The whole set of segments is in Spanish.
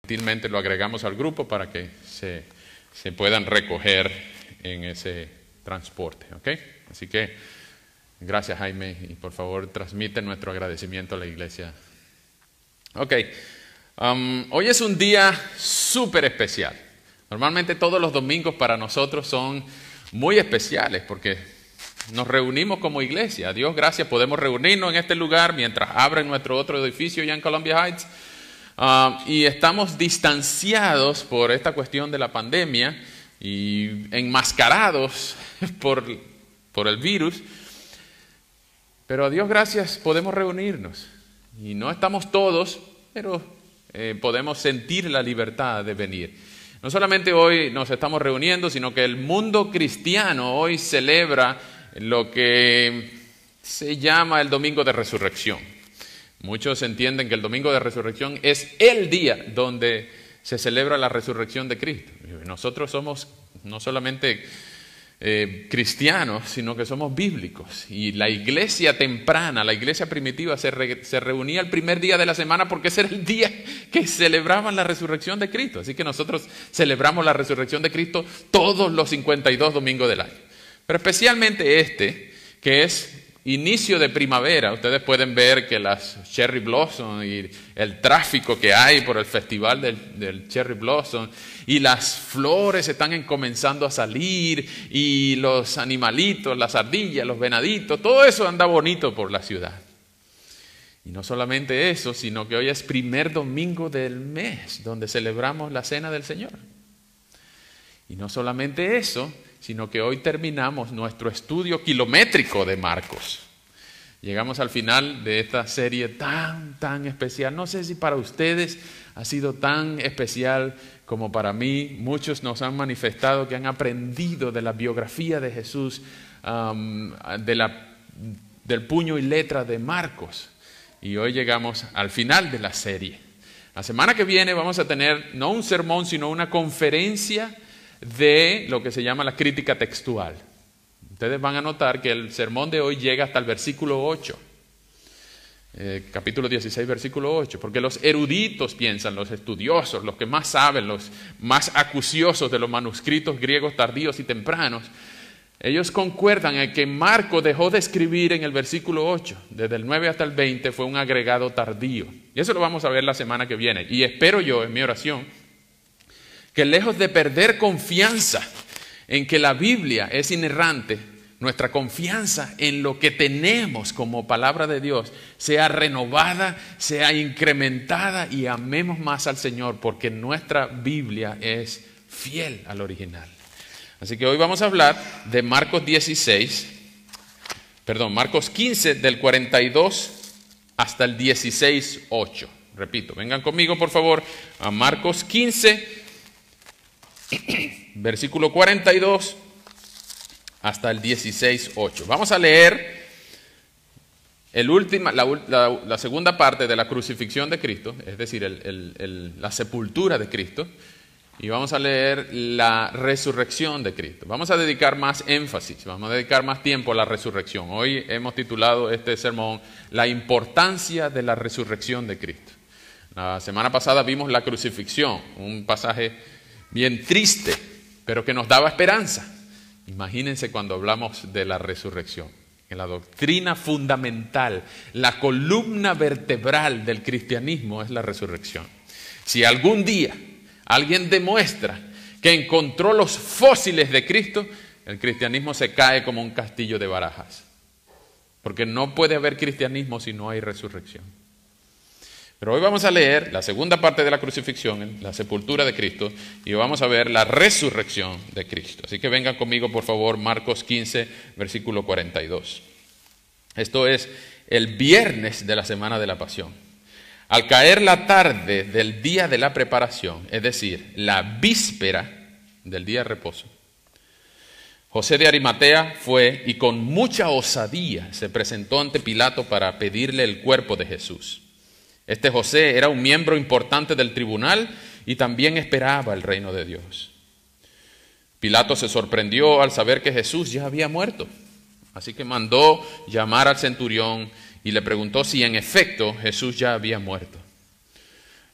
gentilmente lo agregamos al grupo para que se puedan recoger en ese transporte, ¿ok? Así que gracias, Jaime, y por favor transmite nuestro agradecimiento a la iglesia. Ok, hoy es un día súper especial. Normalmente todos los domingos para nosotros son muy especiales porque nos reunimos como iglesia. A Dios gracias, podemos reunirnos en este lugar mientras abren nuestro otro edificio ya en Columbia Heights. Y estamos distanciados por esta cuestión de la pandemia y enmascarados por el virus. Pero a Dios gracias podemos reunirnos. Y no estamos todos, pero podemos sentir la libertad de venir. No solamente hoy nos estamos reuniendo, sino que el mundo cristiano hoy celebra lo que se llama el Domingo de Resurrección. Muchos entienden que el Domingo de Resurrección es el día donde se celebra la resurrección de Cristo. Nosotros somos no solamente cristianos, sino que somos bíblicos. Y la iglesia temprana, la iglesia primitiva, se reunía el primer día de la semana porque ese era el día que celebraban la resurrección de Cristo. Así que nosotros celebramos la resurrección de Cristo todos los 52 domingos del año. Pero especialmente este, que es inicio de primavera. Ustedes pueden ver que las Cherry Blossom y el tráfico que hay por el festival del Cherry Blossom y las flores están comenzando a salir y los animalitos, las ardillas, los venaditos, todo eso anda bonito por la ciudad. Y no solamente eso, sino que hoy es primer domingo del mes donde celebramos la Cena del Señor. Y no solamente eso, sino que hoy terminamos nuestro estudio kilométrico de Marcos. Llegamos al final de esta serie tan especial. No sé si para ustedes ha sido tan especial como para mí. Muchos nos han manifestado que han aprendido de la biografía de Jesús, del puño y letra de Marcos. Y hoy llegamos al final de la serie. La semana que viene vamos a tener no un sermón, sino una conferencia de lo que se llama la crítica textual. Ustedes van a notar que el sermón de hoy llega hasta el versículo 8, capítulo 16, versículo 8, porque los eruditos piensan, los estudiosos, los que más saben, los más acuciosos de los manuscritos griegos tardíos y tempranos, ellos concuerdan en que Marco dejó de escribir en el versículo 8, desde el 9 hasta el 20 fue un agregado tardío. Y eso lo vamos a ver la semana que viene. Y espero yo, en mi oración, que lejos de perder confianza en que la Biblia es inerrante, nuestra confianza en lo que tenemos como palabra de Dios sea renovada, sea incrementada y amemos más al Señor porque nuestra Biblia es fiel al original. Así que hoy vamos a hablar de Marcos 15 del 42 hasta el 16:8. Repito, vengan conmigo por favor a Marcos 15, versículo 42 hasta el 16:8. Vamos a leer la segunda parte de la crucifixión de Cristo, es decir, la sepultura de Cristo, y vamos a leer la resurrección de Cristo. Vamos a dedicar más énfasis, vamos a dedicar más tiempo a la resurrección. Hoy hemos titulado este sermón La importancia de la resurrección de Cristo. La semana pasada vimos la crucifixión, un pasaje bien triste, pero que nos daba esperanza. Imagínense cuando hablamos de la resurrección, que la doctrina fundamental, la columna vertebral del cristianismo es la resurrección. Si algún día alguien demuestra que encontró los fósiles de Cristo, el cristianismo se cae como un castillo de barajas, porque no puede haber cristianismo si no hay resurrección. Pero hoy vamos a leer la segunda parte de la crucifixión, la sepultura de Cristo, y vamos a ver la resurrección de Cristo. Así que vengan conmigo, por favor, Marcos 15, versículo 42. Esto es el viernes de la semana de la Pasión. Al caer la tarde del día de la preparación, es decir, la víspera del día de reposo, José de Arimatea fue y con mucha osadía se presentó ante Pilato para pedirle el cuerpo de Jesús. Este José era un miembro importante del tribunal y también esperaba el reino de Dios. Pilato se sorprendió al saber que Jesús ya había muerto. Así que mandó llamar al centurión y le preguntó si en efecto Jesús ya había muerto.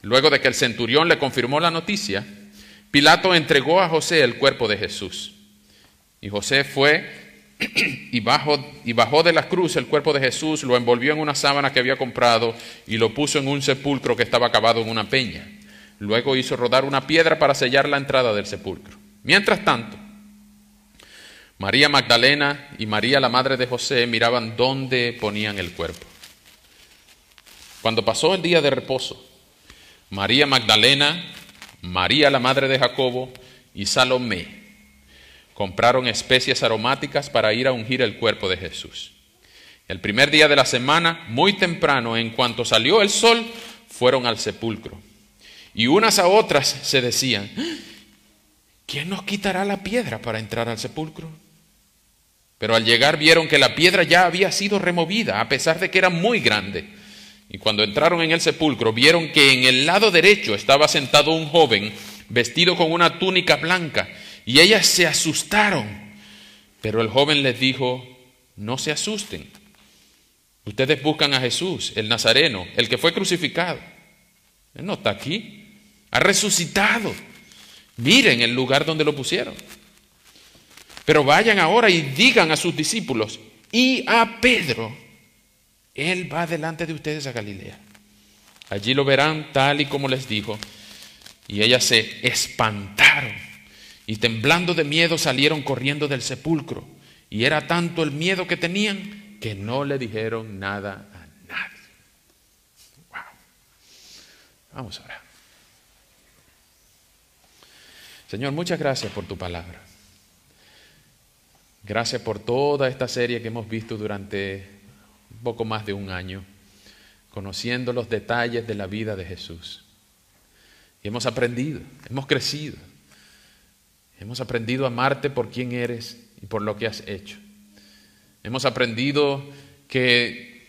Luego de que el centurión le confirmó la noticia, Pilato entregó a José el cuerpo de Jesús. Y José fue y bajó de la cruz el cuerpo de Jesús, lo envolvió en una sábana que había comprado y lo puso en un sepulcro que estaba cavado en una peña. Luego hizo rodar una piedra para sellar la entrada del sepulcro. Mientras tanto, María Magdalena y María, la madre de José, miraban dónde ponían el cuerpo. Cuando pasó el día de reposo, María Magdalena, María, la madre de Jacobo, y Salomé compraron especias aromáticas para ir a ungir el cuerpo de Jesús. El primer día de la semana, muy temprano, en cuanto salió el sol, fueron al sepulcro. Y unas a otras se decían: ¿quién nos quitará la piedra para entrar al sepulcro? Pero al llegar vieron que la piedra ya había sido removida, a pesar de que era muy grande. Y cuando entraron en el sepulcro, vieron que en el lado derecho estaba sentado un joven vestido con una túnica blanca, y ellas se asustaron. Pero el joven les dijo: no se asusten. Ustedes buscan a Jesús, el Nazareno, el que fue crucificado. Él no está aquí, ha resucitado. Miren el lugar donde lo pusieron. Pero vayan ahora y digan a sus discípulos y a Pedro: Él va delante de ustedes a Galilea. Allí lo verán tal y como les dijo. Y ellas se espantaron y temblando de miedo salieron corriendo del sepulcro. Y era tanto el miedo que tenían que no le dijeron nada a nadie. Wow. Vamos a orar. Señor, muchas gracias por tu palabra. Gracias por toda esta serie que hemos visto durante un poco más de un año, conociendo los detalles de la vida de Jesús. Y hemos aprendido, hemos crecido. Hemos aprendido a amarte por quien eres y por lo que has hecho. Hemos aprendido que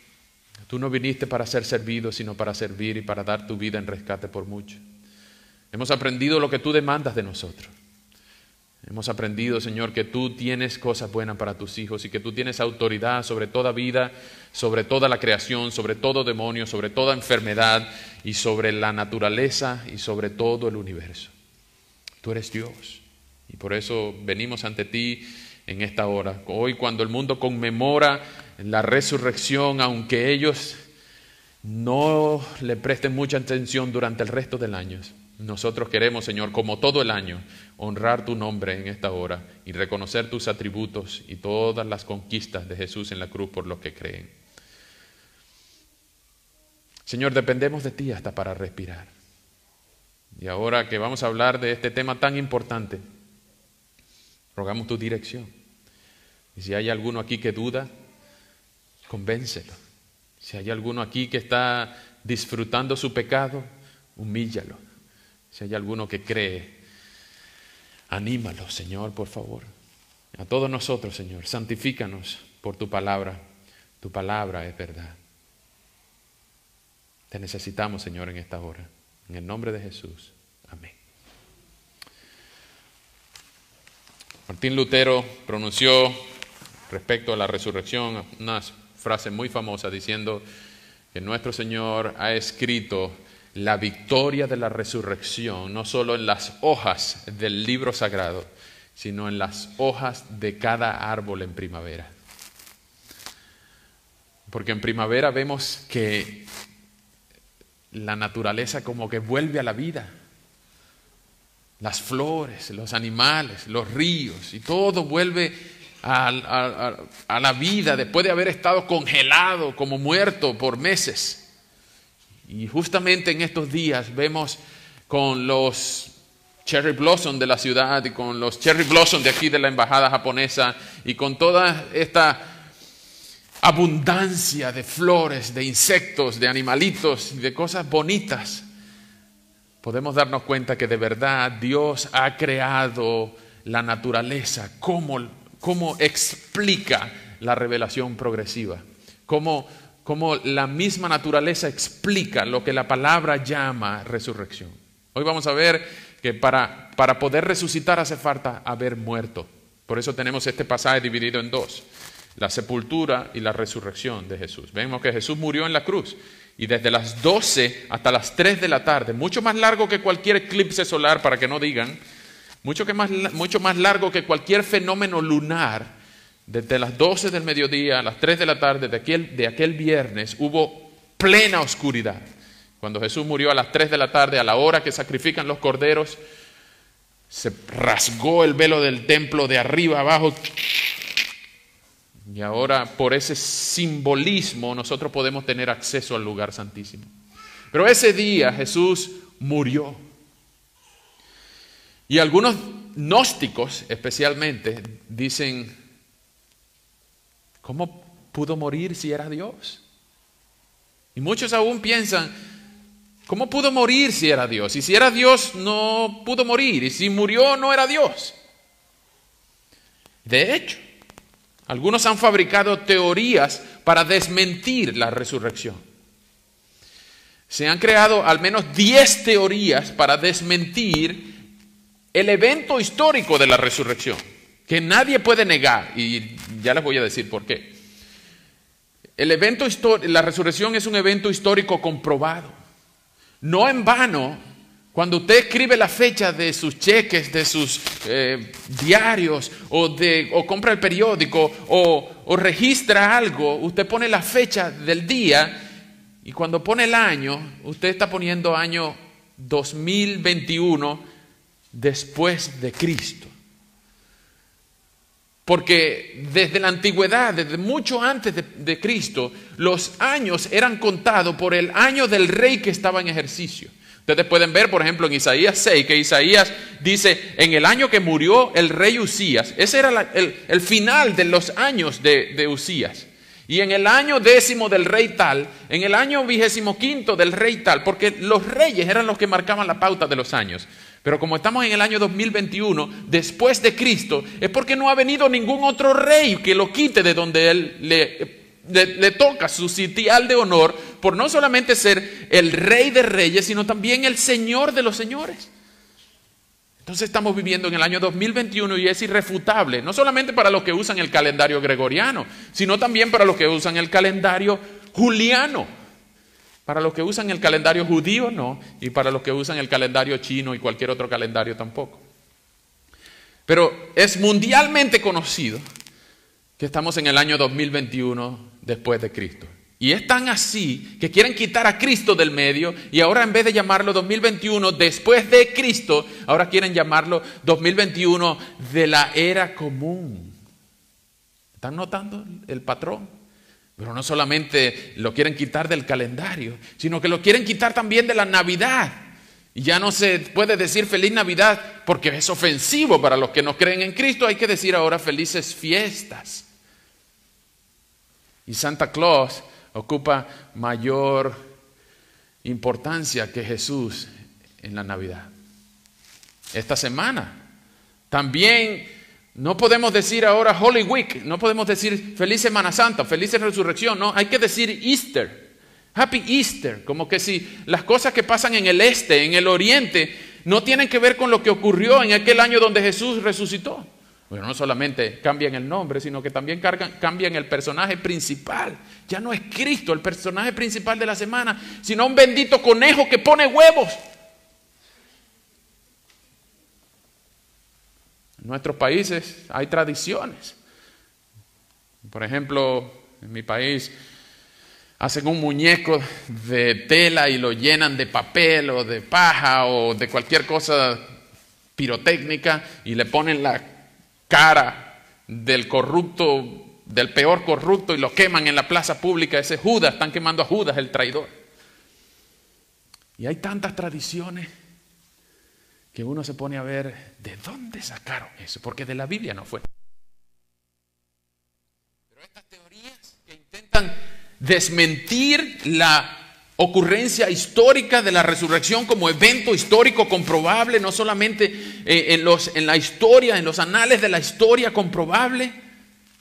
tú no viniste para ser servido, sino para servir y para dar tu vida en rescate por muchos. Hemos aprendido lo que tú demandas de nosotros. Hemos aprendido, Señor, que tú tienes cosas buenas para tus hijos y que tú tienes autoridad sobre toda vida, sobre toda la creación, sobre todo demonio, sobre toda enfermedad y sobre la naturaleza y sobre todo el universo. Tú eres Dios y por eso venimos ante ti en esta hora. Hoy, cuando el mundo conmemora la resurrección, aunque ellos no le presten mucha atención durante el resto del año, nosotros queremos, Señor, como todo el año, honrar tu nombre en esta hora y reconocer tus atributos y todas las conquistas de Jesús en la cruz por los que creen. Señor, dependemos de ti hasta para respirar. Y ahora que vamos a hablar de este tema tan importante, rogamos tu dirección. Y si hay alguno aquí que duda, convéncelo. Si hay alguno aquí que está disfrutando su pecado, humíllalo. Si hay alguno que cree, anímalo, Señor, por favor. A todos nosotros, Señor, santifícanos por tu palabra. Tu palabra es verdad. Te necesitamos, Señor, en esta hora. En el nombre de Jesús. Amén. Martín Lutero pronunció respecto a la resurrección una frase muy famosa diciendo que nuestro Señor ha escrito la victoria de la resurrección no solo en las hojas del libro sagrado, sino en las hojas de cada árbol en primavera. Porque en primavera vemos que la naturaleza como que vuelve a la vida. Las flores, los animales, los ríos y todo vuelve a la vida después de haber estado congelado como muerto por meses. Y justamente en estos días vemos con los cherry blossom de la ciudad y con los cherry blossom de aquí de la embajada japonesa y con toda esta abundancia de flores, de insectos, de animalitos, de cosas bonitas, podemos darnos cuenta que de verdad Dios ha creado la naturaleza, cómo explica la revelación progresiva, cómo la misma naturaleza explica lo que la palabra llama resurrección. Hoy vamos a ver que para poder resucitar hace falta haber muerto. Por eso tenemos este pasaje dividido en dos. la sepultura y la resurrección de Jesús. Vemos que Jesús murió en la cruz y desde las 12 hasta las 3 de la tarde, mucho más largo que cualquier eclipse solar, para que no digan, mucho más largo que cualquier fenómeno lunar, desde las 12 del mediodía a las 3 de la tarde de aquel viernes hubo plena oscuridad. Cuando Jesús murió a las 3 de la tarde, a la hora que sacrifican los corderos, se rasgó el velo del templo de arriba abajo. Y ahora, por ese simbolismo, nosotros podemos tener acceso al lugar santísimo. Pero ese día Jesús murió. Y algunos gnósticos, especialmente, dicen, ¿cómo pudo morir si era Dios? Y muchos aún piensan, ¿cómo pudo morir si era Dios? Y si era Dios, no pudo morir. Y si murió, no era Dios. De hecho, algunos han fabricado teorías para desmentir la resurrección. Se han creado al menos 10 teorías para desmentir el evento histórico de la resurrección, que nadie puede negar. Y ya les voy a decir por qué. La resurrección es un evento histórico comprobado. No en vano, cuando usted escribe la fecha de sus cheques, de sus diarios, o compra el periódico, o registra algo, usted pone la fecha del día, y cuando pone el año, usted está poniendo año 2021 después de Cristo. Porque desde la antigüedad, desde mucho antes de Cristo, los años eran contados por el año del rey que estaba en ejercicio. Ustedes pueden ver, por ejemplo, en Isaías 6, que Isaías dice, en el año que murió el rey Usías, ese era el final de los años de Usías. Y en el año 10º del rey tal, en el año 25º del rey tal, porque los reyes eran los que marcaban la pauta de los años. Pero como estamos en el año 2021, después de Cristo, es porque no ha venido ningún otro rey que lo quite de donde él le toca su sitial de honor, por no solamente ser el rey de reyes, sino también el señor de los señores. Entonces estamos viviendo en el año 2021 y es irrefutable, no solamente para los que usan el calendario gregoriano, sino también para los que usan el calendario juliano. Para los que usan el calendario judío, no. Y para los que usan el calendario chino y cualquier otro calendario tampoco. Pero es mundialmente conocido que estamos en el año 2021 después de Cristo. Y es tan así que quieren quitar a Cristo del medio y ahora en vez de llamarlo 2021 después de Cristo, ahora quieren llamarlo 2021 de la era común. ¿Están notando el patrón? Pero no solamente lo quieren quitar del calendario, sino que lo quieren quitar también de la Navidad. Y ya no se puede decir feliz Navidad porque es ofensivo para los que no creen en Cristo. Hay que decir ahora felices fiestas. Y Santa Claus ocupa mayor importancia que Jesús en la Navidad. Esta semana también no podemos decir ahora Holy Week, no podemos decir feliz Semana Santa, feliz Resurrección, no, hay que decir Easter, Happy Easter, como que si las cosas que pasan en el este, en el oriente, no tienen que ver con lo que ocurrió en aquel año donde Jesús resucitó. Bueno, no solamente cambian el nombre, sino que también cambian el personaje principal. Ya no es Cristo el personaje principal de la semana, sino un bendito conejo que pone huevos. En nuestros países hay tradiciones. Por ejemplo, en mi país hacen un muñeco de tela y lo llenan de papel o de paja o de cualquier cosa pirotécnica y le ponen la cara del corrupto, del peor corrupto y lo queman en la plaza pública. Ese Judas, están quemando a Judas, el traidor. Y hay tantas tradiciones que uno se pone a ver de dónde sacaron eso, porque de la Biblia no fue. Pero estas teorías que intentan desmentir la ocurrencia histórica de la resurrección como evento histórico comprobable, no solamente en la historia, en los anales de la historia comprobable,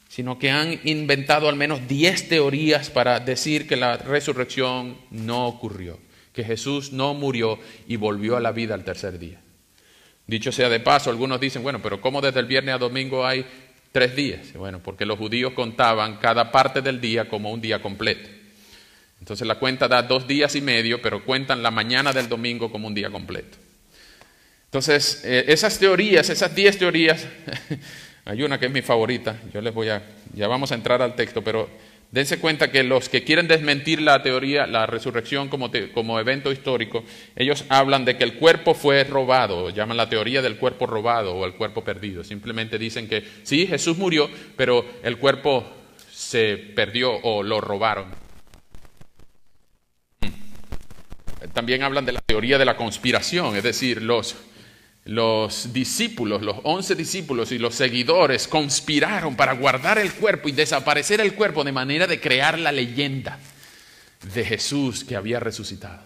sino que han inventado al menos 10 teorías para decir que la resurrección no ocurrió, que Jesús no murió y volvió a la vida al tercer día. Dicho sea de paso, algunos dicen, bueno, pero ¿cómo desde el viernes a domingo hay 3 días. Bueno, porque los judíos contaban cada parte del día como un día completo. Entonces la cuenta da 2 días y medio, pero cuentan la mañana del domingo como un día completo. Entonces, esas teorías, esas 10 teorías, hay una que es mi favorita, ya vamos a entrar al texto, pero dense cuenta que los que quieren desmentir la teoría, la resurrección como evento histórico, ellos hablan de que el cuerpo fue robado, llaman la teoría del cuerpo robado o el cuerpo perdido. Simplemente dicen que sí, Jesús murió, pero el cuerpo se perdió o lo robaron. También hablan de la teoría de la conspiración, es decir, los discípulos, los 11 discípulos y los seguidores conspiraron para guardar el cuerpo y desaparecer el cuerpo de manera de crear la leyenda de Jesús que había resucitado.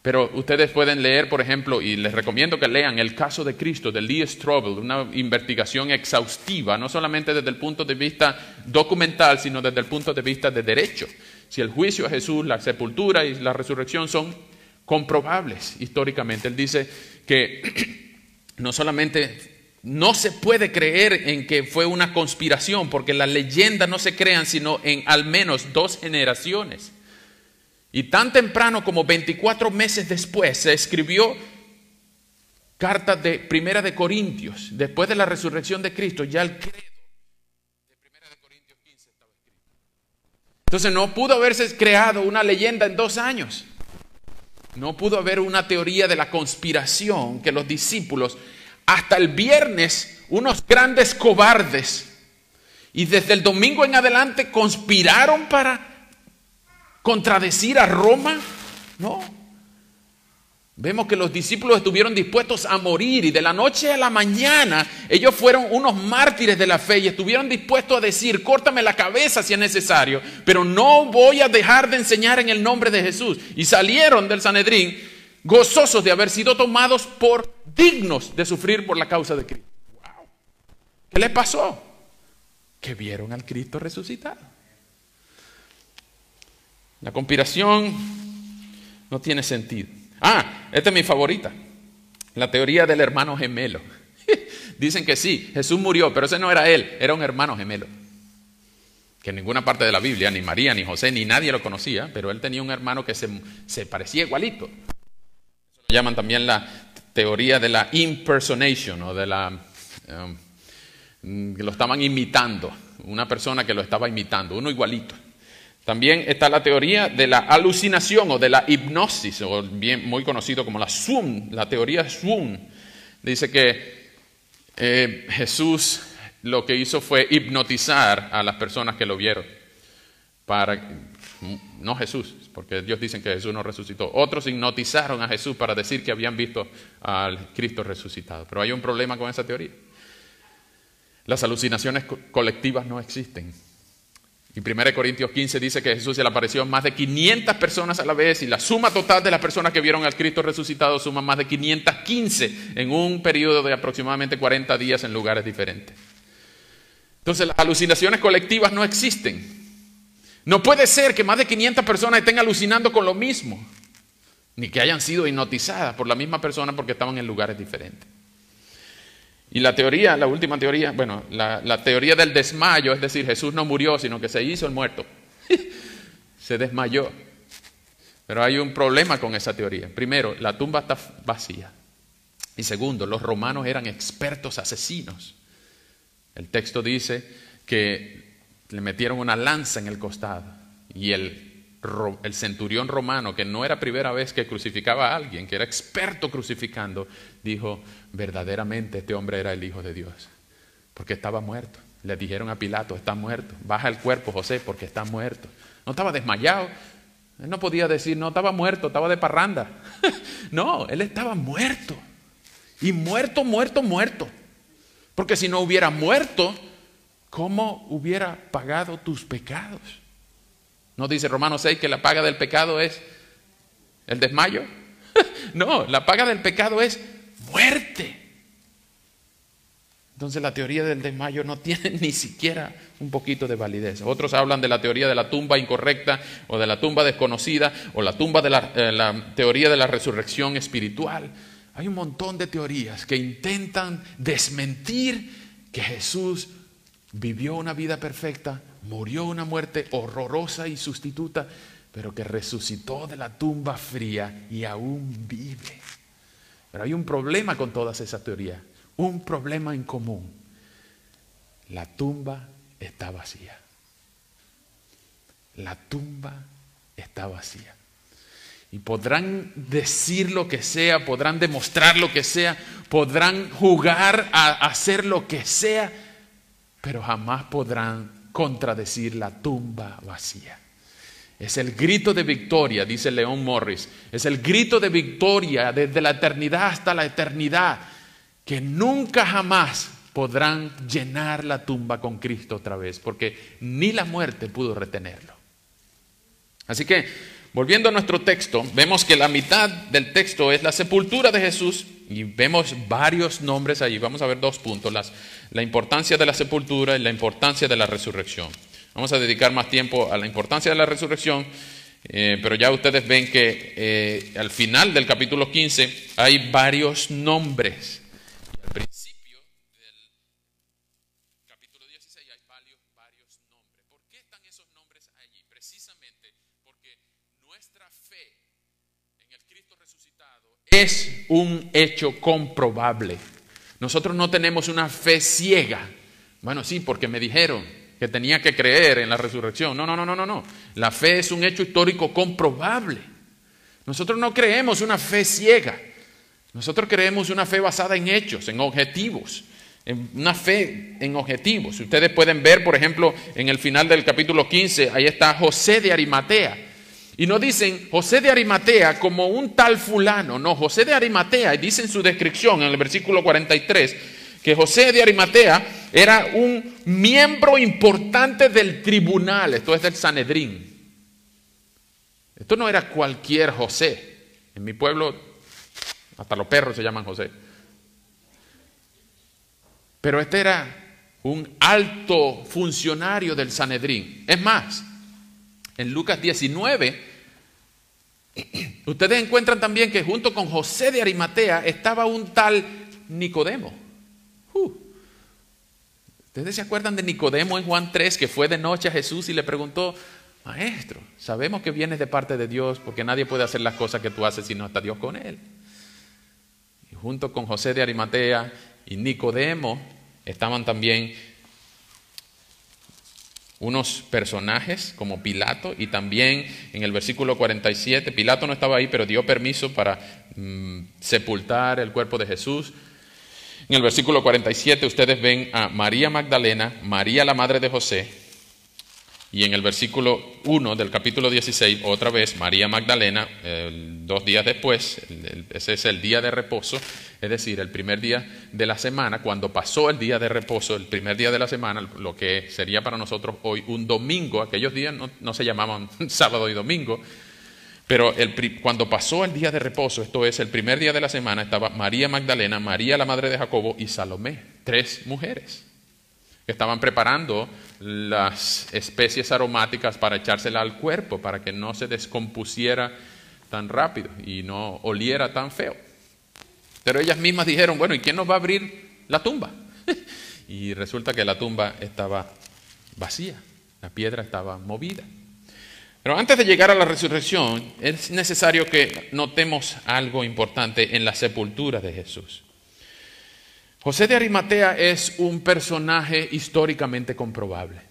Pero ustedes pueden leer, por ejemplo, y les recomiendo que lean el caso de Cristo, de Lee Strobel, una investigación exhaustiva, no solamente desde el punto de vista documental, sino desde el punto de vista de derecho. Si el juicio a Jesús, la sepultura y la resurrección son comprobables históricamente. Él dice que no solamente no se puede creer en que fue una conspiración, porque las leyendas no se crean sino en al menos 2 generaciones. Y tan temprano como 24 meses después se escribió cartas de Primera de Corintios. Después de la resurrección de Cristo, ya el credo de Primera de Corintios 15 estaba escrito. Entonces no pudo haberse creado una leyenda en 2 años. No pudo haber una teoría de la conspiración que los discípulos, hasta el viernes, unos grandes cobardes, y desde el domingo en adelante conspiraron para contradecir a Roma. No. Vemos que los discípulos estuvieron dispuestos a morir y de la noche a la mañana ellos fueron unos mártires de la fe y estuvieron dispuestos a decir: córtame la cabeza si es necesario, pero no voy a dejar de enseñar en el nombre de Jesús. Y salieron del Sanedrín gozosos de haber sido tomados por dignos de sufrir por la causa de Cristo. Wow. ¿Qué les pasó? Que vieron al Cristo resucitado. La conspiración no tiene sentido. Esta es mi favorita, la teoría del hermano gemelo. Dicen que sí, Jesús murió, pero ese no era él, era un hermano gemelo. Que en ninguna parte de la Biblia, ni María, ni José, ni nadie lo conocía, pero él tenía un hermano que se parecía igualito. Eso lo llaman también la teoría de la impersonation, o de la... que lo estaban imitando, una persona que lo estaba imitando, uno igualito. También está la teoría de la alucinación o de la hipnosis, o bien muy conocido como la Swoon, la teoría Swoon. Dice que Jesús lo que hizo fue hipnotizar a las personas que lo vieron. No Jesús, porque ellos dicen que Jesús no resucitó. Otros hipnotizaron a Jesús para decir que habían visto al Cristo resucitado. Pero hay un problema con esa teoría. Las alucinaciones colectivas no existen. Y 1 Corintios 15 dice que Jesús se le apareció a más de 500 personas a la vez, y la suma total de las personas que vieron al Cristo resucitado suma más de 515 en un periodo de aproximadamente 40 días en lugares diferentes. Entonces las alucinaciones colectivas no existen. No puede ser que más de 500 personas estén alucinando con lo mismo, ni que hayan sido hipnotizadas por la misma persona porque estaban en lugares diferentes. Y la teoría, la última teoría, bueno, la teoría del desmayo, es decir, Jesús no murió, sino que se hizo el muerto. Se desmayó. Pero hay un problema con esa teoría. Primero, la tumba está vacía. Y segundo, los romanos eran expertos asesinos. El texto dice que le metieron una lanza en el costado. Y el centurión romano, que no era primera vez que crucificaba a alguien, que era experto crucificando, dijo: verdaderamente este hombre era el Hijo de Dios, porque estaba muerto. Le dijeron a Pilato: está muerto, baja el cuerpo, José, porque está muerto. No estaba desmayado. Él no podía decir: no, estaba muerto, estaba de parranda. No, él estaba muerto. Y muerto. Porque si no hubiera muerto, ¿cómo hubiera pagado tus pecados? ¿No dice Romanos 6 que la paga del pecado es el desmayo? No, la paga del pecado es muerte. Entonces la teoría del desmayo no tiene ni siquiera un poquito de validez. Otros hablan de la teoría de la tumba incorrecta, o de la tumba desconocida, o la tumba de la teoría de la resurrección espiritual. Hay un montón de teorías que intentan desmentir que Jesús vivió una vida perfecta, murió una muerte horrorosa y sustituta, pero que resucitó de la tumba fría y aún vive. Pero hay un problema con todas esas teorías, un problema en común. La tumba está vacía. La tumba está vacía. Y podrán decir lo que sea, podrán demostrar lo que sea, podrán jugar a hacer lo que sea, pero jamás podrán contradecir la tumba vacía. Es el grito de victoria, dice Leon Morris, es el grito de victoria desde la eternidad hasta la eternidad, que nunca jamás podrán llenar la tumba con Cristo otra vez, porque ni la muerte pudo retenerlo. Así que, volviendo a nuestro texto, vemos que la mitad del texto es la sepultura de Jesús y vemos varios nombres allí. Vamos a ver 2 puntos, la importancia de la sepultura y la importancia de la resurrección. Vamos a dedicar más tiempo a la importancia de la resurrección, pero ya ustedes ven que al final del capítulo 15 hay varios nombres. Al principio del capítulo 16 hay varios nombres. ¿Por qué están esos nombres allí? Precisamente porque nuestra fe en el Cristo resucitado es un hecho comprobable. Nosotros no tenemos una fe ciega. Bueno, sí, porque me dijeron que tenía que creer en la resurrección. No. La fe es un hecho histórico comprobable. Nosotros no creemos una fe ciega. Nosotros creemos una fe basada en hechos, en objetivos. Una fe en objetivos. Ustedes pueden ver, por ejemplo, en el final del capítulo 15, ahí está José de Arimatea. Y no dicen José de Arimatea como un tal fulano. No, José de Arimatea, y dice en su descripción en el versículo 43, que José de Arimatea era un miembro importante del tribunal, esto es del Sanedrín. Esto no era cualquier José. En mi pueblo hasta los perros se llaman José. Pero este era un alto funcionario del Sanedrín. Es más, en Lucas 19, ustedes encuentran también que junto con José de Arimatea estaba un tal Nicodemo. ¿Ustedes se acuerdan de Nicodemo en Juan 3, que fue de noche a Jesús y le preguntó: Maestro, sabemos que vienes de parte de Dios, porque nadie puede hacer las cosas que tú haces si no está Dios con él? Y junto con José de Arimatea y Nicodemo estaban también unos personajes como Pilato, y también en el versículo 47, Pilato no estaba ahí, pero dio permiso para sepultar el cuerpo de Jesús. En el versículo 47 ustedes ven a María Magdalena, María la madre de José, y en el versículo 1 del capítulo 16, otra vez María Magdalena, 2 días después, ese es el día de reposo, es decir, el primer día de la semana, cuando pasó el día de reposo, el primer día de la semana, lo que sería para nosotros hoy un domingo. Aquellos días no se llamaban sábado y domingo, pero cuando pasó el día de reposo, esto es el primer día de la semana, estaba María Magdalena, María la madre de Jacobo y Salomé, 3 mujeres que estaban preparando las especies aromáticas para echársela al cuerpo, para que no se descompusiera tan rápido y no oliera tan feo. Pero ellas mismas dijeron: bueno, ¿y quién nos va a abrir la tumba? Y resulta que la tumba estaba vacía, la piedra estaba movida. Pero antes de llegar a la resurrección, es necesario que notemos algo importante en la sepultura de Jesús. José de Arimatea es un personaje históricamente comprobable.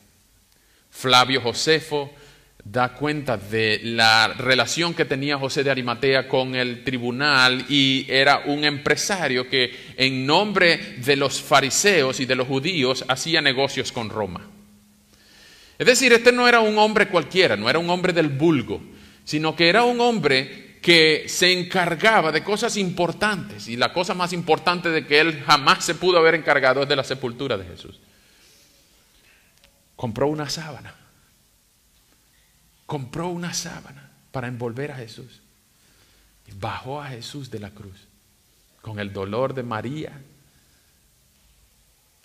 Flavio Josefo da cuenta de la relación que tenía José de Arimatea con el tribunal, y era un empresario que en nombre de los fariseos y de los judíos hacía negocios con Roma. Es decir, este no era un hombre cualquiera, no era un hombre del vulgo, sino que era un hombre que se encargaba de cosas importantes, y la cosa más importante de que él jamás se pudo haber encargado es de la sepultura de Jesús. Compró una sábana para envolver a Jesús, y bajó a Jesús de la cruz con el dolor de María.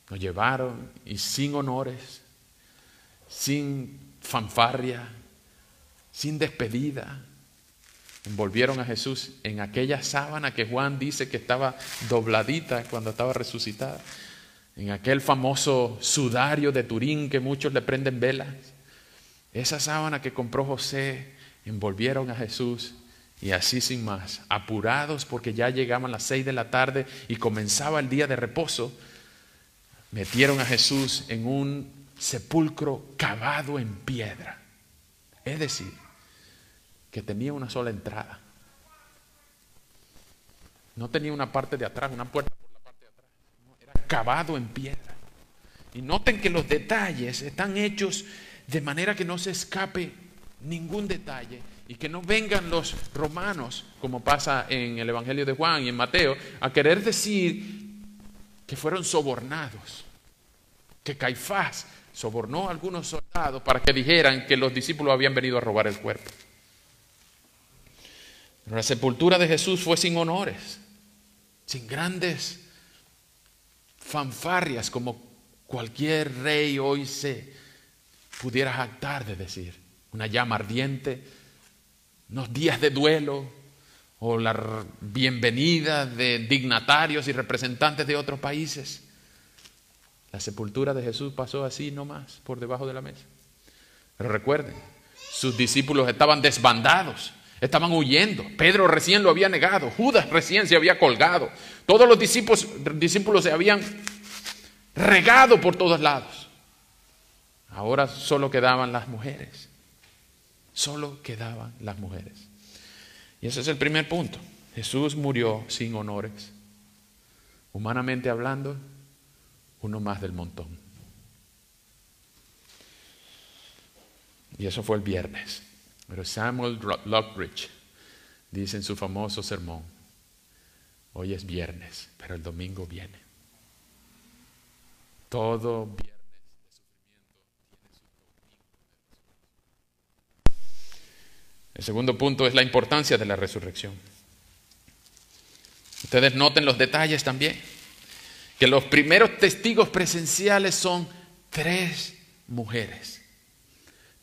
Lo llevaron, y sin honores, sin fanfarria, sin despedida, envolvieron a Jesús en aquella sábana que Juan dice que estaba dobladita cuando estaba resucitada. en aquel famoso sudario de Turín que muchos le prenden velas. Esa sábana que compró José, envolvieron a Jesús y así sin más, apurados porque ya llegaban las 6 de la tarde y comenzaba el día de reposo, metieron a Jesús en un sepulcro cavado en piedra. Es decir, que tenía una sola entrada. No tenía una parte de atrás, una puerta por la parte de atrás. No, era cavado en piedra. Y noten que los detalles están hechos de manera que no se escape ningún detalle y que no vengan los romanos, como pasa en el Evangelio de Juan y en Mateo, a querer decir que fueron sobornados, que Caifás sobornó a algunos soldados para que dijeran que los discípulos habían venido a robar el cuerpo. Pero la sepultura de Jesús fue sin honores, sin grandes fanfarrias como cualquier rey hoy se pudiera jactar de decir. Una llama ardiente, unos días de duelo o la bienvenida de dignatarios y representantes de otros países. La sepultura de Jesús pasó así nomás, por debajo de la mesa. Pero recuerden, sus discípulos estaban desbandados, estaban huyendo. Pedro recién lo había negado, Judas recién se había colgado. Todos los discípulos se habían regado por todos lados. Ahora solo quedaban las mujeres. Solo quedaban las mujeres. Y ese es el primer punto. Jesús murió sin honores. Humanamente hablando, uno más del montón. Y eso fue el viernes. Pero Samuel Lockridge dice en su famoso sermón: hoy es viernes, pero el domingo viene. Todo viernes de sufrimiento tiene su domingo. El segundo punto es la importancia de la resurrección. Ustedes noten los detalles también. Que los primeros testigos presenciales son 3 mujeres.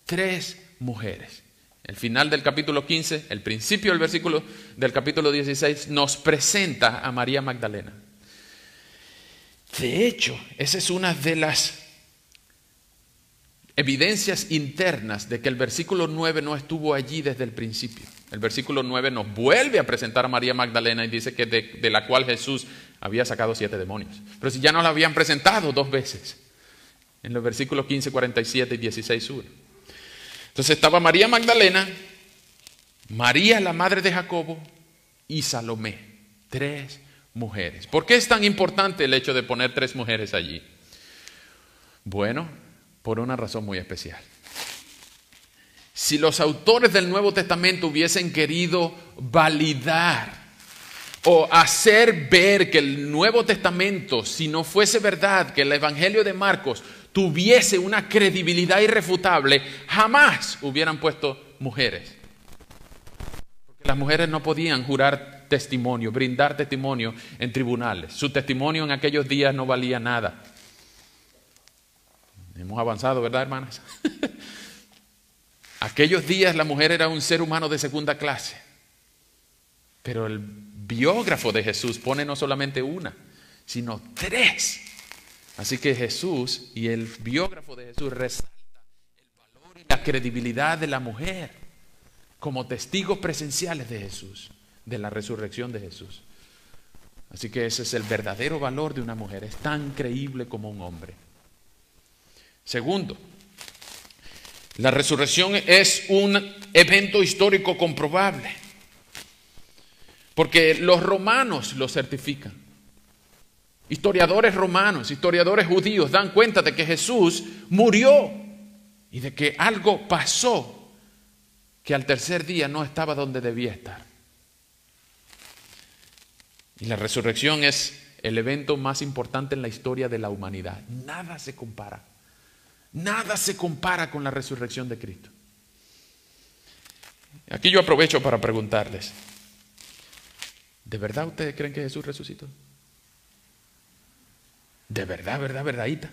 3 mujeres. El final del capítulo 15, el principio del versículo del capítulo 16 nos presenta a María Magdalena. De hecho, esa es una de las evidencias internas de que el versículo 9 no estuvo allí desde el principio. El versículo 9 nos vuelve a presentar a María Magdalena y dice que de la cual Jesús había sacado 7 demonios. Pero si ya nos la habían presentado 2 veces, en los versículos 15, 47 y 16, 1. Entonces estaba María Magdalena, María la madre de Jacobo y Salomé. 3 mujeres. ¿Por qué es tan importante el hecho de poner 3 mujeres allí? Bueno, por una razón muy especial. Si los autores del Nuevo Testamento hubiesen querido validar o hacer ver que el Nuevo Testamento, si no fuese verdad, que el Evangelio de Marcos tuviese una credibilidad irrefutable, jamás hubieran puesto mujeres. Porque las mujeres no podían jurar testimonio, brindar testimonio en tribunales. Su testimonio en aquellos días no valía nada. Hemos avanzado, ¿verdad, hermanas? Aquellos días la mujer era un ser humano de segunda clase. Pero el biógrafo de Jesús pone no solamente una, sino 3. Así que Jesús y el biógrafo de Jesús resalta el valor y la credibilidad de la mujer como testigos presenciales de Jesús, de la resurrección de Jesús. Así que ese es el verdadero valor de una mujer, es tan creíble como un hombre. Segundo, la resurrección es un evento histórico comprobable, porque los romanos lo certifican. Historiadores romanos, historiadores judíos dan cuenta de que Jesús murió y de que algo pasó, que al tercer día no estaba donde debía estar. Y la resurrección es el evento más importante en la historia de la humanidad. Nada se compara. Nada se compara con la resurrección de Cristo. Aquí yo aprovecho para preguntarles: ¿de verdad ustedes creen que Jesús resucitó? ¿De verdad, verdadita?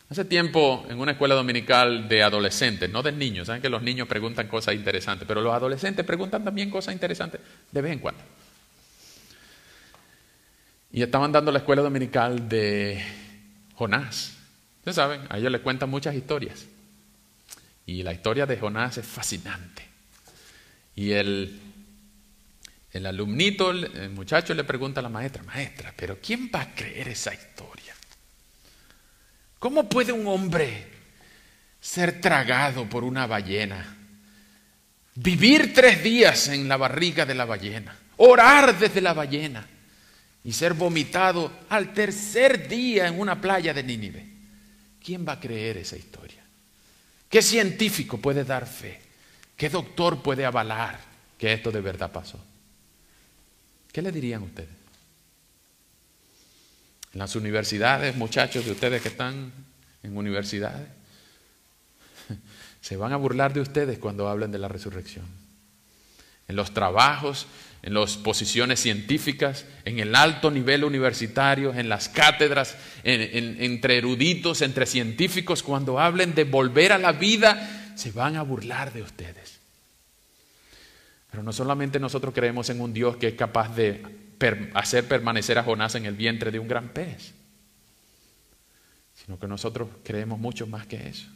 Hace tiempo en una escuela dominical de adolescentes, no de niños, saben que los niños preguntan cosas interesantes, pero los adolescentes preguntan también cosas interesantes de vez en cuando. Y estaban dando la escuela dominical de Jonás. Ustedes saben, a ellos les cuentan muchas historias. Y la historia de Jonás es fascinante. Y el alumnito, el muchacho le pregunta a la maestra, maestra, pero ¿quién va a creer esa historia? ¿Cómo puede un hombre ser tragado por una ballena? Vivir 3 días en la barriga de la ballena, orar desde la ballena y ser vomitado al 3er día en una playa de Nínive. ¿Quién va a creer esa historia? ¿Qué científico puede dar fe? ¿Qué doctor puede avalar que esto de verdad pasó? ¿Qué le dirían ustedes? En las universidades, muchachos de ustedes que están en universidades, se van a burlar de ustedes cuando hablen de la resurrección. En los trabajos, en las posiciones científicas, en el alto nivel universitario, en las cátedras, entre eruditos, entre científicos, cuando hablen de volver a la vida, se van a burlar de ustedes. Pero no solamente nosotros creemos en un Dios que es capaz de hacer permanecer a Jonás en el vientre de un gran pez, sino que nosotros creemos mucho más que eso,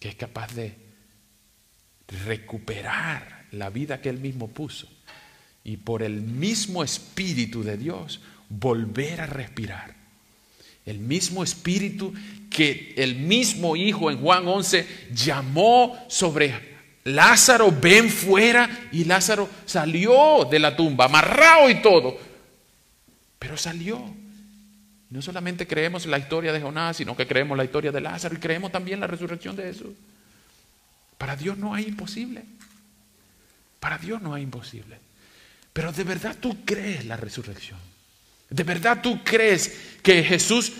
que es capaz de recuperar la vida que Él mismo puso y por el mismo Espíritu de Dios volver a respirar. El mismo Espíritu que el mismo Hijo en Juan 11 llamó sobre Lázaro, ven fuera, y Lázaro salió de la tumba, amarrado y todo, pero salió. No solamente creemos la historia de Jonás, sino que creemos la historia de Lázaro y creemos también la resurrección de Jesús. Para Dios no hay imposible. Para Dios no hay imposible. Pero de verdad tú crees la resurrección. De verdad tú crees que Jesús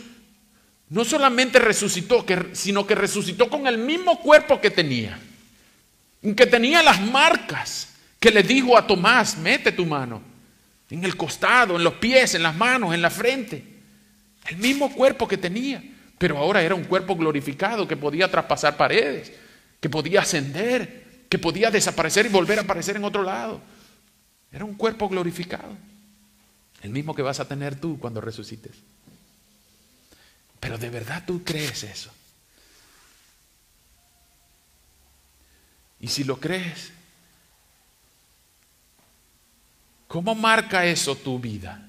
no solamente resucitó, sino que resucitó con el mismo cuerpo que tenía las marcas que le dijo a Tomás, mete tu mano en el costado, en los pies, en las manos, en la frente. El mismo cuerpo que tenía, pero ahora era un cuerpo glorificado que podía traspasar paredes, que podía ascender, que podía desaparecer y volver a aparecer en otro lado. Era un cuerpo glorificado, el mismo que vas a tener tú cuando resucites. Pero ¿de verdad tú crees eso? Y si lo crees, ¿cómo marca eso tu vida?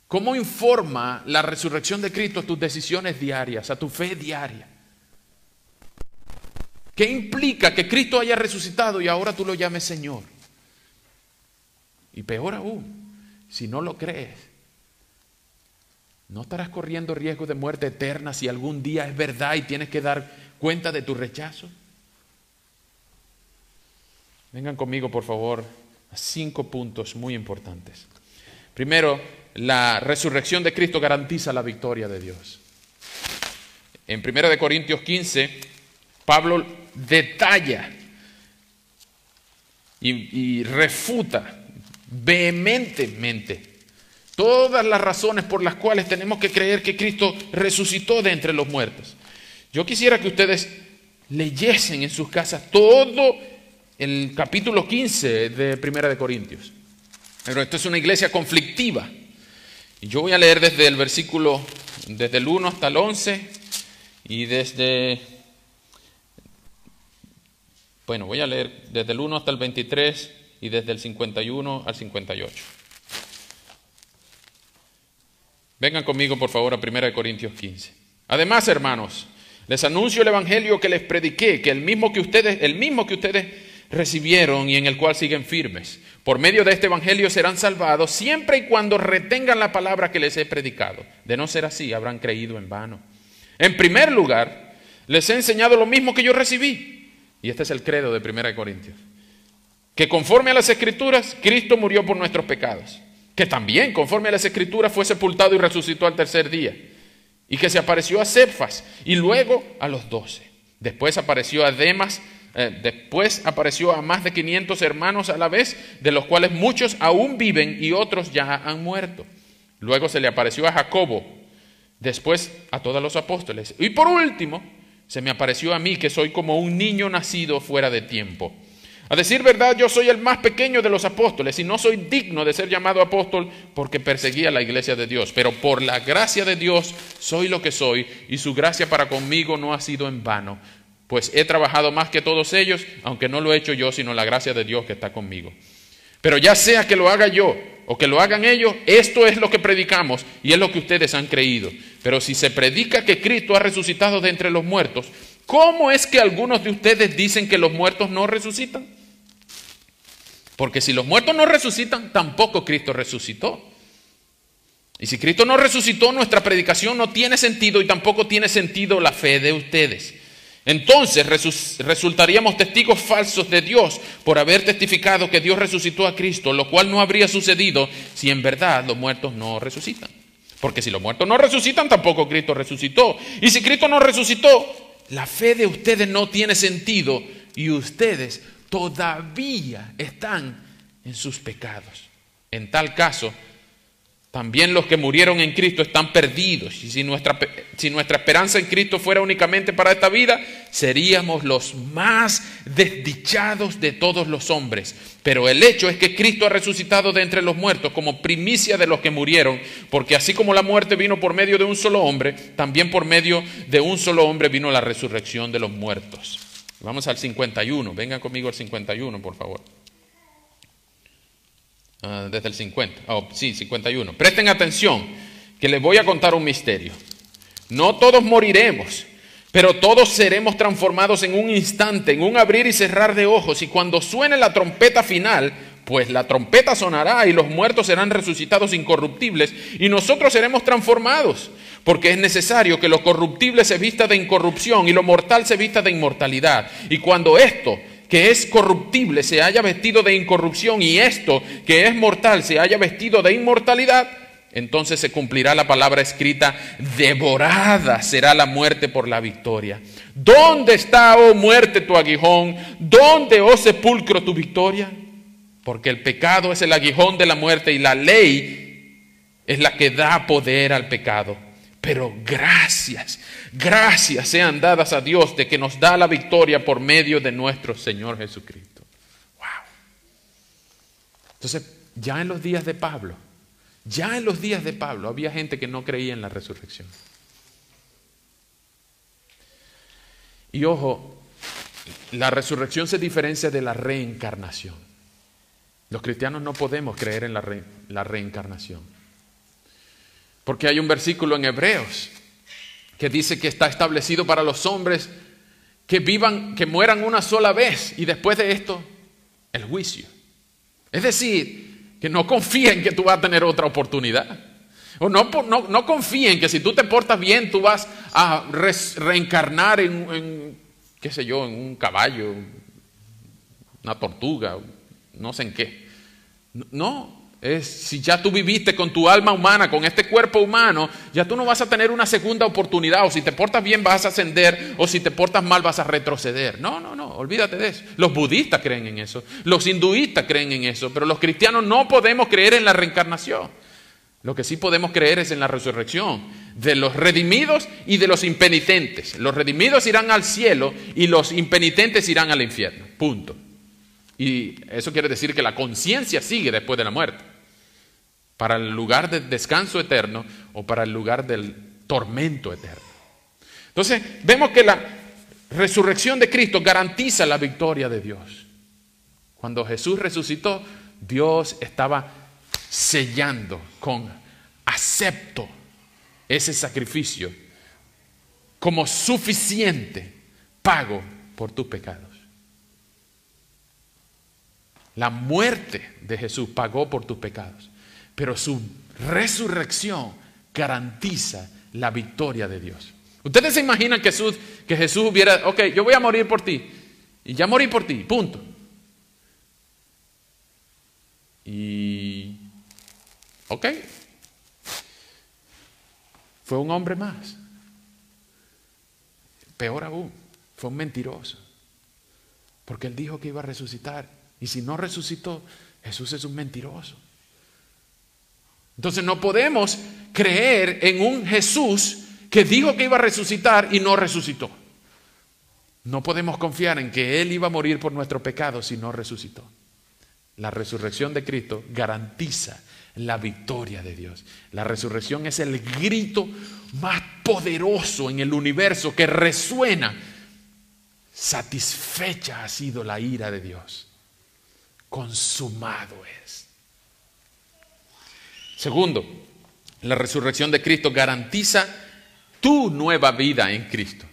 ¿Cómo informa la resurrección de Cristo a tus decisiones diarias, a tu fe diaria? ¿Qué implica que Cristo haya resucitado y ahora tú lo llames Señor? Y peor aún, si no lo crees, ¿no estarás corriendo riesgo de muerte eterna si algún día es verdad y tienes que dar cuenta de tu rechazo? Vengan conmigo, por favor, a 5 puntos muy importantes. Primero, la resurrección de Cristo garantiza la victoria de Dios. En 1 Corintios 15, Pablo detalla y refuta vehementemente todas las razones por las cuales tenemos que creer que Cristo resucitó de entre los muertos. Yo quisiera que ustedes leyesen en sus casas todo el capítulo 15 de 1 Corintios. Pero esto es una iglesia conflictiva. Y yo voy a leer desde el 1 hasta el 11 y voy a leer desde el 1 hasta el 23 y desde el 51 al 58. Vengan conmigo, por favor, a 1 Corintios 15. Además, hermanos, les anuncio el evangelio que les prediqué, que el mismo que ustedes recibieron y en el cual siguen firmes. Por medio de este evangelio serán salvados siempre y cuando retengan la palabra que les he predicado. De no ser así, habrán creído en vano. En primer lugar, les he enseñado lo mismo que yo recibí. Y este es el credo de 1 Corintios. Que conforme a las Escrituras, Cristo murió por nuestros pecados. Que también, conforme a las Escrituras, fue sepultado y resucitó al 3er día. Y que se apareció a Cefas y luego a los 12. Después apareció a más de 500 hermanos a la vez, de los cuales muchos aún viven y otros ya han muerto. Luego se le apareció a Jacobo, después a todos los apóstoles. Y por último, se me apareció a mí, que soy como un niño nacido fuera de tiempo. A decir verdad, yo soy el más pequeño de los apóstoles y no soy digno de ser llamado apóstol porque perseguía la iglesia de Dios. Pero por la gracia de Dios soy lo que soy y su gracia para conmigo no ha sido en vano. Pues he trabajado más que todos ellos, aunque no lo he hecho yo, sino la gracia de Dios que está conmigo. Pero ya sea que lo haga yo o que lo hagan ellos, esto es lo que predicamos y es lo que ustedes han creído. Pero si se predica que Cristo ha resucitado de entre los muertos, ¿cómo es que algunos de ustedes dicen que los muertos no resucitan? Porque si los muertos no resucitan, tampoco Cristo resucitó. Y si Cristo no resucitó, nuestra predicación no tiene sentido y tampoco tiene sentido la fe de ustedes. Entonces resultaríamos testigos falsos de Dios por haber testificado que Dios resucitó a Cristo, lo cual no habría sucedido si en verdad los muertos no resucitan. Porque si los muertos no resucitan, tampoco Cristo resucitó. Y si Cristo no resucitó, la fe de ustedes no tiene sentido y ustedes todavía están en sus pecados. En tal caso, también los que murieron en Cristo están perdidos. Y si nuestra esperanza en Cristo fuera únicamente para esta vida, seríamos los más desdichados de todos los hombres. Pero el hecho es que Cristo ha resucitado de entre los muertos como primicia de los que murieron, porque así como la muerte vino por medio de un solo hombre, también por medio de un solo hombre vino la resurrección de los muertos. Vamos al 51, vengan conmigo al 51, por favor. Desde el 50, 51. Presten atención, que les voy a contar un misterio. No todos moriremos, pero todos seremos transformados en un instante, en un abrir y cerrar de ojos. Y cuando suene la trompeta final, pues la trompeta sonará y los muertos serán resucitados incorruptibles y nosotros seremos transformados. Porque es necesario que lo corruptible se vista de incorrupción y lo mortal se vista de inmortalidad. Y cuando esto, que es corruptible, se haya vestido de incorrupción y esto, que es mortal, se haya vestido de inmortalidad, entonces se cumplirá la palabra escrita: devorada será la muerte por la victoria. ¿Dónde está, oh muerte, tu aguijón? ¿Dónde, oh sepulcro, tu victoria? Porque el pecado es el aguijón de la muerte y la ley es la que da poder al pecado. Pero gracias sean dadas a Dios de que nos da la victoria por medio de nuestro Señor Jesucristo. Wow. Entonces, ya en los días de Pablo había gente que no creía en la resurrección. Y ojo, la resurrección se diferencia de la reencarnación. Los cristianos no podemos creer en la reencarnación. Porque hay un versículo en Hebreos que dice que está establecido para los hombres que mueran una sola vez y después de esto, el juicio. Es decir, que no confíen que tú vas a tener otra oportunidad. O no confíen que si tú te portas bien, tú vas a reencarnar en qué sé yo, en un caballo, una tortuga, no sé en qué. No. Si ya tú viviste con tu alma humana, con este cuerpo humano, ya tú no vas a tener una segunda oportunidad. O si te portas bien vas a ascender, o si te portas mal vas a retroceder. No, olvídate de eso. Los budistas creen en eso, los hinduistas creen en eso, pero los cristianos no podemos creer en la reencarnación. Lo que sí podemos creer es en la resurrección de los redimidos y de los impenitentes. Los redimidos irán al cielo y los impenitentes irán al infierno. Punto. Y eso quiere decir que la conciencia sigue después de la muerte, para el lugar de descanso eterno o para el lugar del tormento eterno. Entonces, vemos que la resurrección de Cristo garantiza la victoria de Dios. Cuando Jesús resucitó, Dios estaba sellando con acepto ese sacrificio como suficiente pago por tus pecados. La muerte de Jesús pagó por tus pecados, pero su resurrección garantiza la victoria de Dios. ¿Ustedes se imaginan que Jesús hubiera, ok, yo voy a morir por ti, y ya morí por ti, punto? Y, ok, fue un hombre más. Peor aún, fue un mentiroso, porque él dijo que iba a resucitar. Y si no resucitó, Jesús es un mentiroso. Entonces no podemos creer en un Jesús que dijo que iba a resucitar y no resucitó. No podemos confiar en que Él iba a morir por nuestro pecado si no resucitó. La resurrección de Cristo garantiza la victoria de Dios. La resurrección es el grito más poderoso en el universo que resuena. Satisfecha ha sido la ira de Dios. Consumado es. Segundo, la resurrección de Cristo garantiza tu nueva vida en Cristo.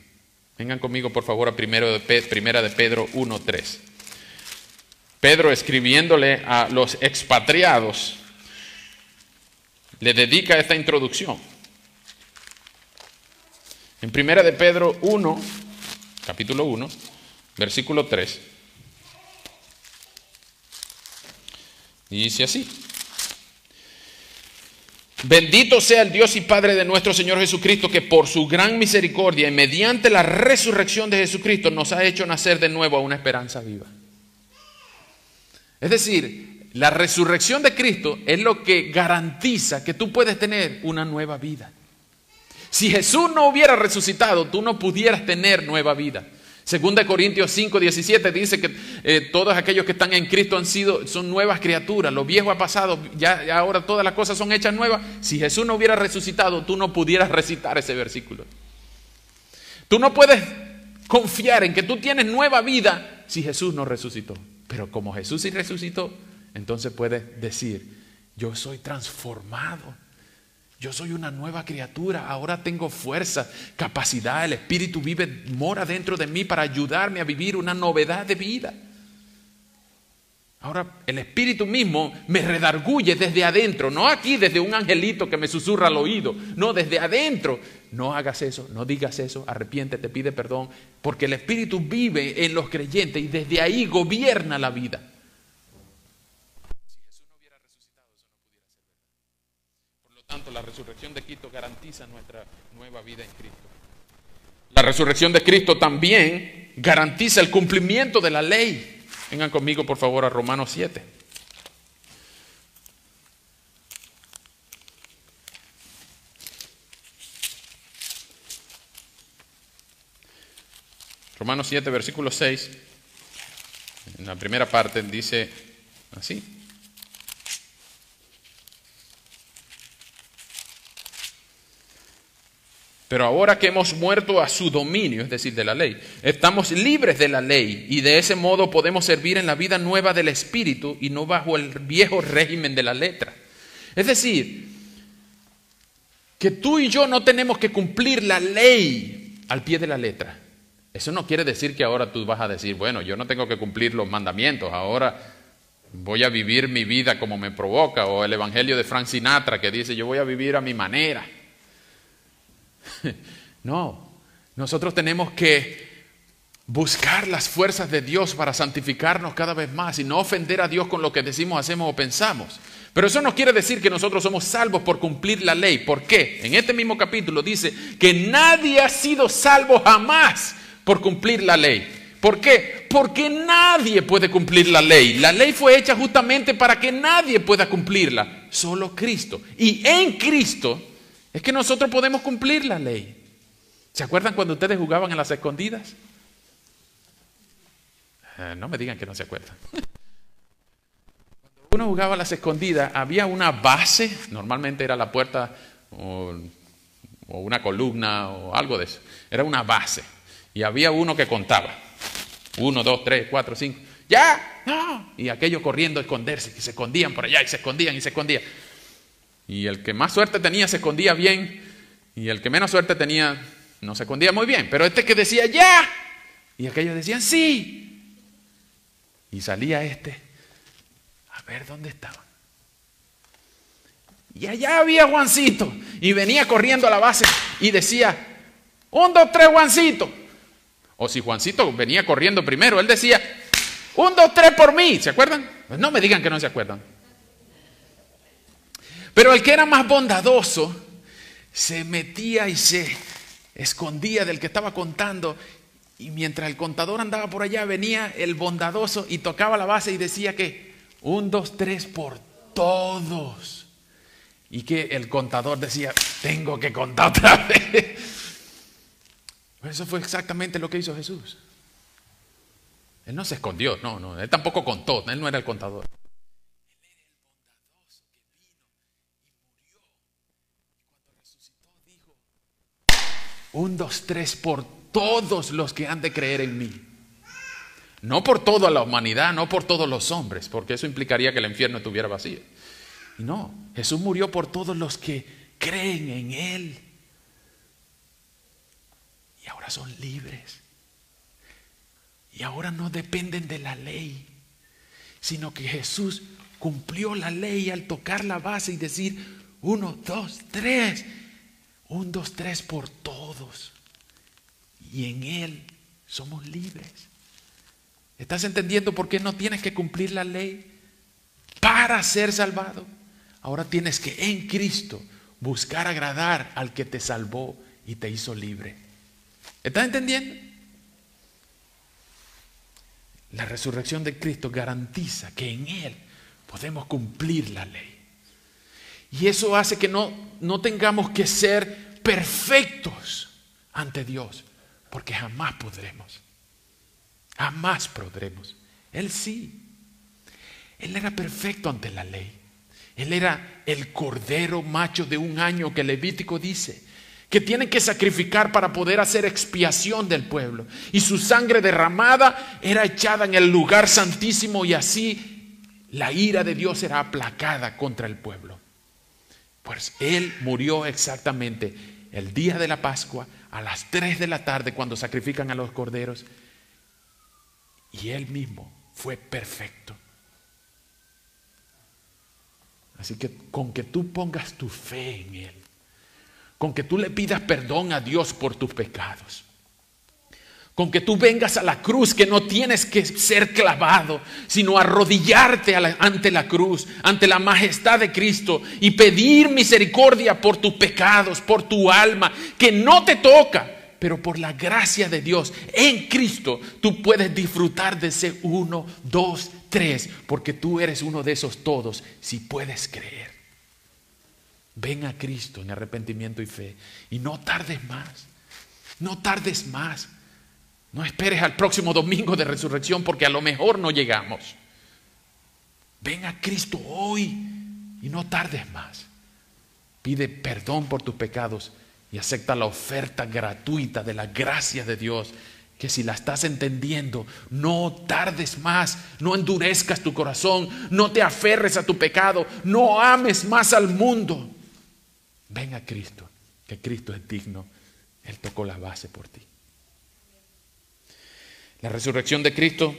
Vengan conmigo por favor a Primera de Pedro 1:3. Pedro, escribiéndole a los expatriados, le dedica esta introducción. En Primera de Pedro 1, capítulo 1, versículo 3, dice así: Bendito sea el Dios y Padre de nuestro Señor Jesucristo, que por su gran misericordia y mediante la resurrección de Jesucristo nos ha hecho nacer de nuevo a una esperanza viva. Es decir, la resurrección de Cristo es lo que garantiza que tú puedes tener una nueva vida. Si Jesús no hubiera resucitado, tú no pudieras tener nueva vida. 2 Corintios 5:17 dice que todos aquellos que están en Cristo son nuevas criaturas. Lo viejo ha pasado, ya ahora todas las cosas son hechas nuevas. Si Jesús no hubiera resucitado, tú no pudieras recitar ese versículo. Tú no puedes confiar en que tú tienes nueva vida si Jesús no resucitó. Pero como Jesús sí resucitó, entonces puedes decir: yo soy transformado. Yo soy una nueva criatura, ahora tengo fuerza, capacidad, el Espíritu mora dentro de mí para ayudarme a vivir una novedad de vida. Ahora el Espíritu mismo me redarguye desde adentro, no aquí desde un angelito que me susurra al oído, no, desde adentro. No hagas eso, no digas eso, arrepiéntete, pide perdón, porque el Espíritu vive en los creyentes y desde ahí gobierna la vida. Tanto la resurrección de Cristo garantiza nuestra nueva vida en Cristo. La resurrección de Cristo también garantiza el cumplimiento de la ley. Vengan conmigo por favor a Romanos 7. Romanos 7, versículo 6. En la primera parte dice así: Pero ahora que hemos muerto a su dominio, es decir, de la ley, estamos libres de la ley y de ese modo podemos servir en la vida nueva del Espíritu y no bajo el viejo régimen de la letra. Es decir, que tú y yo no tenemos que cumplir la ley al pie de la letra. Eso no quiere decir que ahora tú vas a decir: bueno, yo no tengo que cumplir los mandamientos, ahora voy a vivir mi vida como me provoca, o el evangelio de Frank Sinatra que dice: yo voy a vivir a mi manera. No, nosotros tenemos que buscar las fuerzas de Dios para santificarnos cada vez más y no ofender a Dios con lo que decimos, hacemos o pensamos. Pero eso no quiere decir que nosotros somos salvos por cumplir la ley. ¿Por qué? En este mismo capítulo dice que nadie ha sido salvo jamás por cumplir la ley. ¿Por qué? Porque nadie puede cumplir la ley. La ley fue hecha justamente para que nadie pueda cumplirla, solo Cristo. Y en Cristo es que nosotros podemos cumplir la ley. ¿Se acuerdan cuando ustedes jugaban en las escondidas? No me digan que no se acuerdan. Cuando uno jugaba a las escondidas, había una base, normalmente era la puerta o una columna o algo de eso. Era una base. Y había uno que contaba. 1, 2, 3, 4, 5. ¡Ya! ¡No! Y aquellos corriendo a esconderse, que se escondían por allá y se escondían y se escondían. Y el que más suerte tenía se escondía bien, y el que menos suerte tenía no se escondía muy bien. Pero este que decía ¡ya! Y aquellos decían ¡sí! Y salía a ver dónde estaban. Y allá había Juancito, y venía corriendo a la base y decía 1, 2, 3 Juancito. O si Juancito venía corriendo primero, él decía 1, 2, 3 por mí. ¿Se acuerdan? Pues no me digan que no se acuerdan. Pero el que era más bondadoso se metía y se escondía del que estaba contando, y mientras el contador andaba por allá venía el bondadoso y tocaba la base y decía que 1, 2, 3 por todos, y que el contador decía: tengo que contar otra vez. Eso fue exactamente lo que hizo Jesús. Él no se escondió, no, él tampoco contó, él no era el contador. Un, dos, tres, por todos los que han de creer en mí. No por toda la humanidad, no por todos los hombres, porque eso implicaría que el infierno estuviera vacío. Y no, Jesús murió por todos los que creen en Él. Y ahora son libres. Y ahora no dependen de la ley, sino que Jesús cumplió la ley al tocar la base y decir, 1, 2, 3. 1, 2, 3 por todos. Y en Él somos libres. ¿Estás entendiendo por qué no tienes que cumplir la ley para ser salvado? Ahora tienes que en Cristo buscar agradar al que te salvó y te hizo libre. ¿Estás entendiendo? La resurrección de Cristo garantiza que en Él podemos cumplir la ley. Y eso hace que no tengamos que ser perfectos ante Dios, porque jamás podremos. Jamás podremos. Él sí. Él era perfecto ante la ley. Él era el cordero macho de 1 año que Levítico dice que tienen que sacrificar para poder hacer expiación del pueblo. Y su sangre derramada era echada en el lugar santísimo y así la ira de Dios era aplacada contra el pueblo. Pues Él murió exactamente el día de la Pascua a las 3 de la tarde cuando sacrifican a los corderos. Y Él mismo fue perfecto. Así que con que tú pongas tu fe en Él, con que tú le pidas perdón a Dios por tus pecados, con que tú vengas a la cruz, que no tienes que ser clavado, sino arrodillarte ante la cruz, ante la majestad de Cristo y pedir misericordia por tus pecados, por tu alma, que no te toca, pero por la gracia de Dios en Cristo tú puedes disfrutar de ese 1, 2, 3, porque tú eres uno de esos todos si puedes creer. Ven a Cristo en arrepentimiento y fe y no tardes más, no tardes más. No esperes al próximo domingo de resurrección porque a lo mejor no llegamos. Ven a Cristo hoy y no tardes más. Pide perdón por tus pecados y acepta la oferta gratuita de la gracia de Dios, que si la estás entendiendo, no tardes más, no endurezcas tu corazón, no te aferres a tu pecado, no ames más al mundo. Ven a Cristo, que Cristo es digno. Él tocó la base por ti. La resurrección de Cristo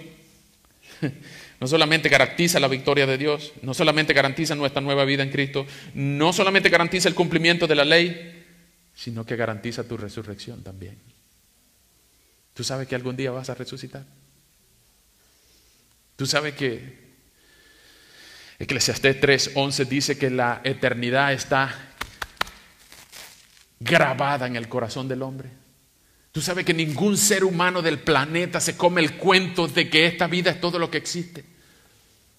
no solamente garantiza la victoria de Dios, no solamente garantiza nuestra nueva vida en Cristo, no solamente garantiza el cumplimiento de la ley, sino que garantiza tu resurrección también. ¿Tú sabes que algún día vas a resucitar? ¿Tú sabes que Eclesiastés 3:11 dice que la eternidad está grabada en el corazón del hombre? ¿Tú sabes que ningún ser humano del planeta se come el cuento de que esta vida es todo lo que existe?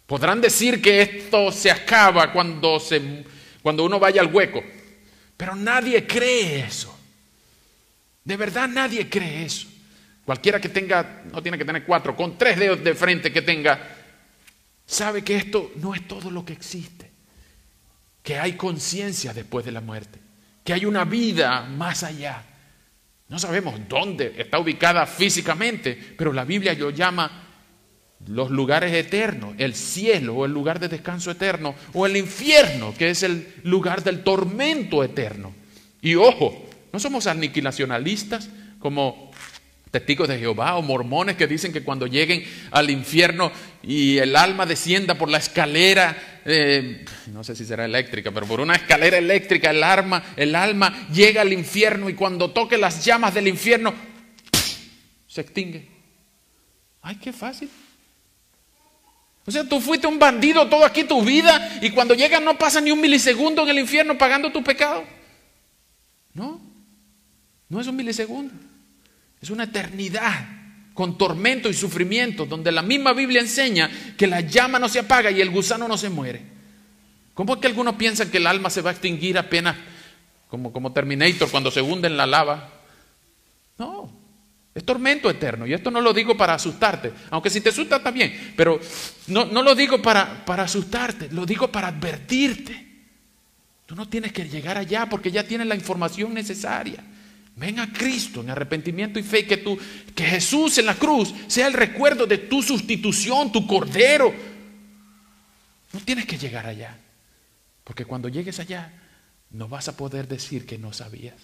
Podrán decir que esto se acaba cuando uno vaya al hueco, pero nadie cree eso. De verdad nadie cree eso. Cualquiera que tenga, no tiene que tener 4, con 3 dedos de frente que tenga, sabe que esto no es todo lo que existe. Que hay conciencia después de la muerte, que hay una vida más allá. No sabemos dónde está ubicada físicamente, pero la Biblia lo llama los lugares eternos, el cielo o el lugar de descanso eterno, o el infierno, que es el lugar del tormento eterno. Y ojo, no somos aniquilacionalistas como testigos de Jehová o mormones que dicen que cuando lleguen al infierno y el alma descienda por la escalera, no sé si será eléctrica, pero por una escalera eléctrica el alma llega al infierno y cuando toque las llamas del infierno se extingue. ¡Ay, qué fácil! O sea, tú fuiste un bandido toda aquí tu vida y cuando llegas no pasa ni un milisegundo en el infierno pagando tu pecado. No es un milisegundo. Es una eternidad con tormento y sufrimiento, donde la misma Biblia enseña que la llama no se apaga y el gusano no se muere. ¿Cómo es que algunos piensan que el alma se va a extinguir apenas como Terminator cuando se hunde en la lava? No, Es tormento eterno. Y esto no lo digo para asustarte. Aunque si te asusta está bien. Pero no lo digo para asustarte. Lo digo para advertirte. Tú no tienes que llegar allá porque ya tienes la información necesaria. Ven a Cristo en arrepentimiento y fe. Que Jesús en la cruz sea el recuerdo de tu sustitución, tu cordero. No tienes que llegar allá. Porque cuando llegues allá no vas a poder decir que no sabías.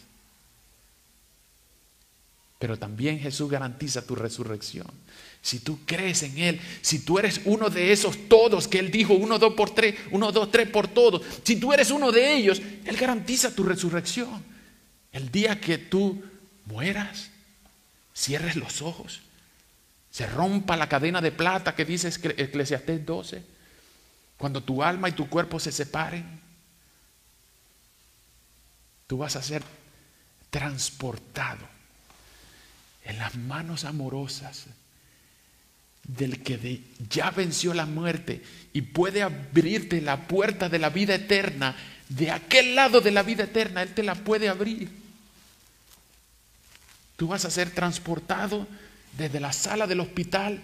Pero también Jesús garantiza tu resurrección. Si tú crees en Él, si tú eres uno de esos todos que Él dijo, 1, 2 por 3, 1, 2, 3 por todos. Si tú eres uno de ellos, Él garantiza tu resurrección. El día que tú mueras, cierres los ojos, se rompa la cadena de plata que dice Eclesiastés 12. Cuando tu alma y tu cuerpo se separen, tú vas a ser transportado en las manos amorosas del que ya venció la muerte y puede abrirte la puerta de la vida eterna. De aquel lado de la vida eterna, Él te la puede abrir. Tú vas a ser transportado desde la sala del hospital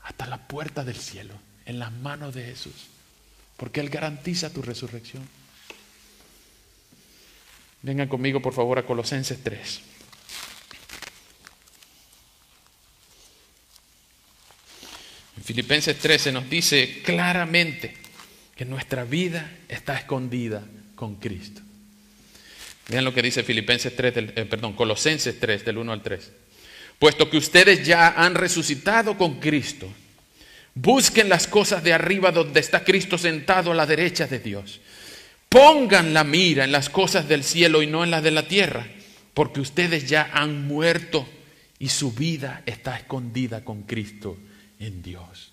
hasta la puerta del cielo, en las manos de Jesús, porque Él garantiza tu resurrección. Vengan conmigo por favor a Colosenses 3. En Filipenses 13 nos dice claramente que nuestra vida está escondida con Cristo. Vean lo que dice Colosenses 3, del 1 al 3. Puesto que ustedes ya han resucitado con Cristo, busquen las cosas de arriba donde está Cristo sentado a la derecha de Dios. Pongan la mira en las cosas del cielo y no en las de la tierra, porque ustedes ya han muerto y su vida está escondida con Cristo en Dios.